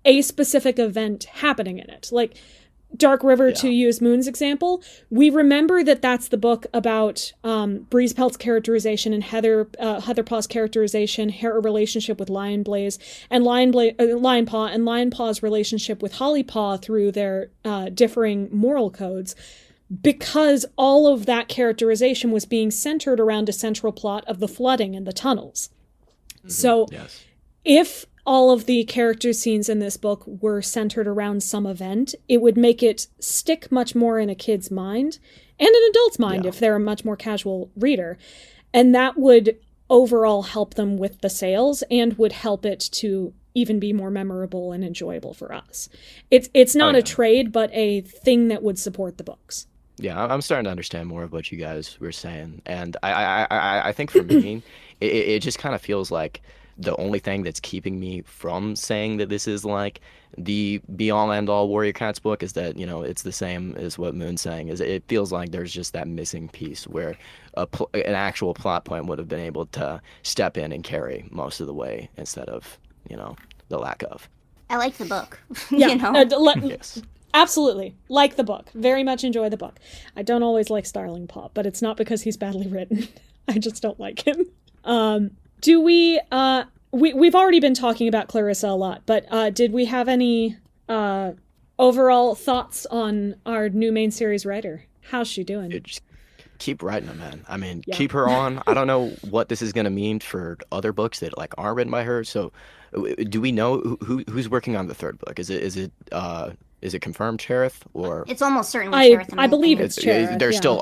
a specific event happening in it. Like Dark River, to use Moon's example, we remember that that's the book about Breeze Pelt's characterization and Heather Paw's characterization, her relationship with Lion Blaze, and Lion Paw, and Lion Paw's relationship with Holly Paw through their differing moral codes, because all of that characterization was being centered around a central plot of the flooding and the tunnels. Mm-hmm. So if all of the character scenes in this book were centered around some event, it would make it stick much more in a kid's mind and an adult's mind if they're a much more casual reader. And that would overall help them with the sales and would help it to even be more memorable and enjoyable for us. It's not a trade, but a thing that would support the books. Yeah, I'm starting to understand more of what you guys were saying. And I think for me, it just kind of feels like the only thing that's keeping me from saying that this is like the be-all end-all Warrior Cats book is that, it's the same as what Moon's saying. Is it feels like there's just that missing piece where an actual plot point would have been able to step in and carry most of the way instead of, the lack of. I like the book. Yes. Absolutely. Like the book. Very much enjoy the book. I don't always like Starling Paw, but it's not because he's badly written. I just don't like him. Do we, we've already been talking about Clarissa a lot, but did we have any overall thoughts on our new main series writer? How's she doing? Just keep writing them, man. I mean, keep her on. I don't know what this is going to mean for other books that like aren't written by her. So do we know who's working on the third book? Is it confirmed Cherith, or it's almost certainly Cherith? I believe it's Cherith. They're still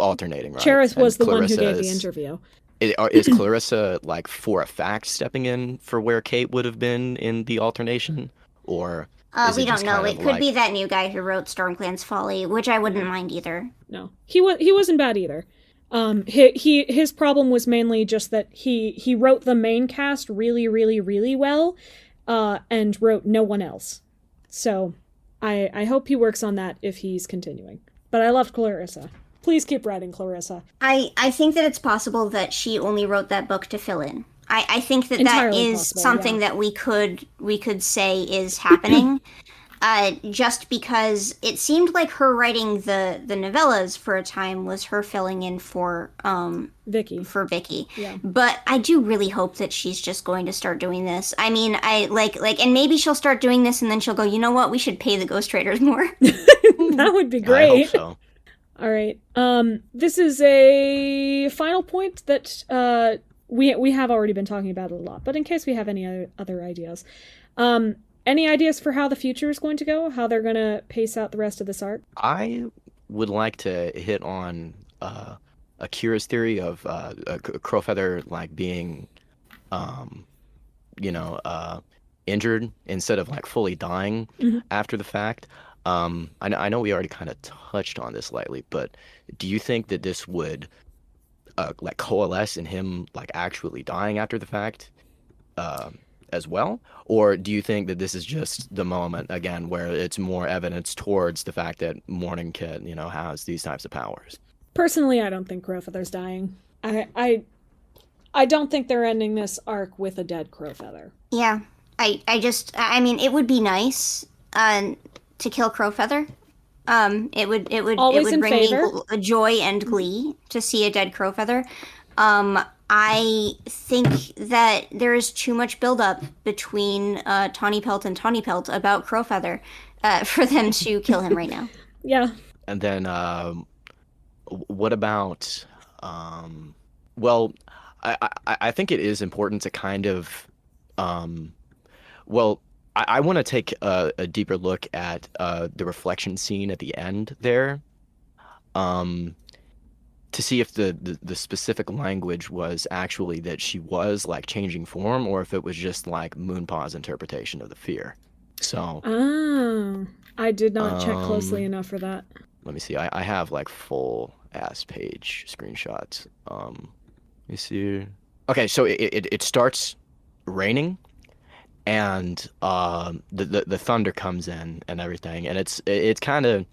alternating, right? Cherith was the one who gave the interview. Is Clarissa, like, for a fact stepping in for where Kate would have been in the alternation? Or we don't know. It could be that new guy who wrote Stormclan's Folly, which I wouldn't mind either. No. He wasn't bad either. His problem was mainly just that he wrote the main cast really, really, really well, and wrote no one else. So I hope he works on that if he's continuing. But I loved Clarissa. Please keep writing, Clarissa. I think that it's possible that she only wrote that book to fill in. I think that Entirely that is possible, something yeah. that we could say is happening. Just because it seemed like her writing the novellas for a time was her filling in for Vicky. Yeah. But I do really hope that she's just going to start doing this. I mean, I like and maybe she'll start doing this and then she'll go, you know what, we should pay the ghostwriters more. That would be great. I hope so. All right. This is a final point that we have already been talking about it a lot, but in case we have any other ideas. Any ideas for how the future is going to go? How they're going to pace out the rest of this arc? I would like to hit on Akira's theory of Crowfeather like being, injured instead of like fully dying after the fact. I know we already kind of touched on this lightly, but do you think that this would like coalesce in him like actually dying after the fact? As well, or do you think that this is just the moment again where it's more evidence towards the fact that Moonkitti, has these types of powers? Personally, I don't think Crowfeather's dying. I don't think they're ending this arc with a dead Crowfeather. Yeah, I mean, it would be nice to kill Crowfeather. It would bring me joy and glee to see a dead Crowfeather. I think that there is too much buildup between Tawny Pelt and Tawny Pelt about Crowfeather for them to kill him right now. Yeah. And then, what about? Well, I think it is important to kind of, I want to take a deeper look at the reflection scene at the end there. To see if the specific language was actually that she was like changing form, or if it was just like Moonpaw's interpretation of the fear. So I did not check closely enough for that. Let me see. I have like full ass page screenshots. Let me see. Okay, so it starts raining, and the thunder comes in and everything, and it's kind of,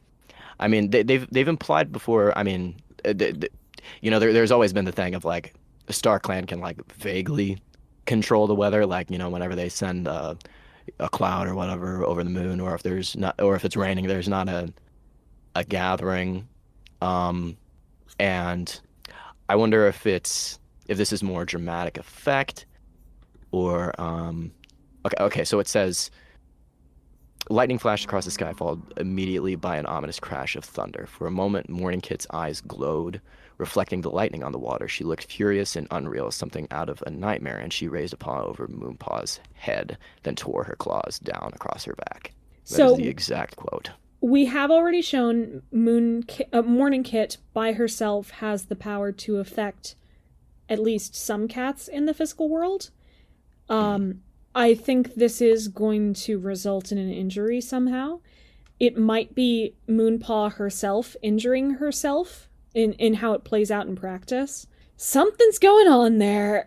I mean, they've implied before. I mean. There's always been the thing of like the Star Clan can like vaguely control the weather, like whenever they send a cloud or whatever over the moon, or if it's raining, there's not a gathering, and I wonder if this is more dramatic effect, or okay. So it says. Lightning flashed across the sky, followed immediately by an ominous crash of thunder. For a moment, Moonkitt's eyes glowed, reflecting the lightning on the water. She looked furious and unreal, something out of a nightmare, and she raised a paw over Moonpaw's head, then tore her claws down across her back. That is the exact quote. We have already shown Moonkitti by herself has the power to affect at least some cats in the physical world. I think this is going to result in an injury somehow. It might be Moonpaw herself injuring herself in how it plays out in practice. Something's going on there.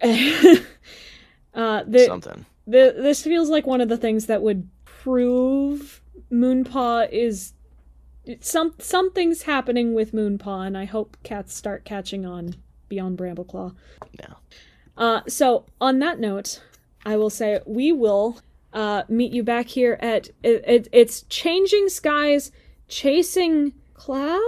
Something. This feels like one of the things that would prove Moonpaw is... Something's happening with Moonpaw, and I hope cats start catching on beyond Brambleclaw. Yeah. So, on that note... I will say we will meet you back here at it's changing skies, chasing clouds,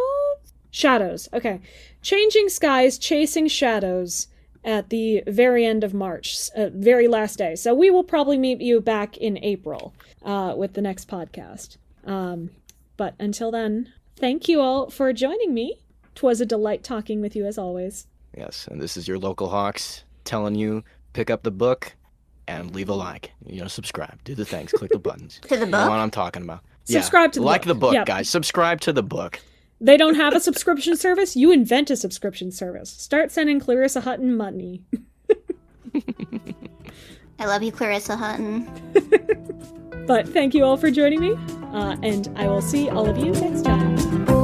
shadows. Okay, changing skies, chasing shadows at the very end of March, very last day. So we will probably meet you back in April with the next podcast. But until then, thank you all for joining me. 'Twas a delight talking with you as always. Yes, and this is your local Hawkkz telling you pick up the book. And leave a like, subscribe, do the things, click the buttons. To the book? You know what I'm talking about. Subscribe to the book. Like the book, yep. Guys. Subscribe to the book. They don't have a subscription service? You invent a subscription service. Start sending Clarissa Hutton money. I love you, Clarissa Hutton. But thank you all for joining me, and I will see all of you next time.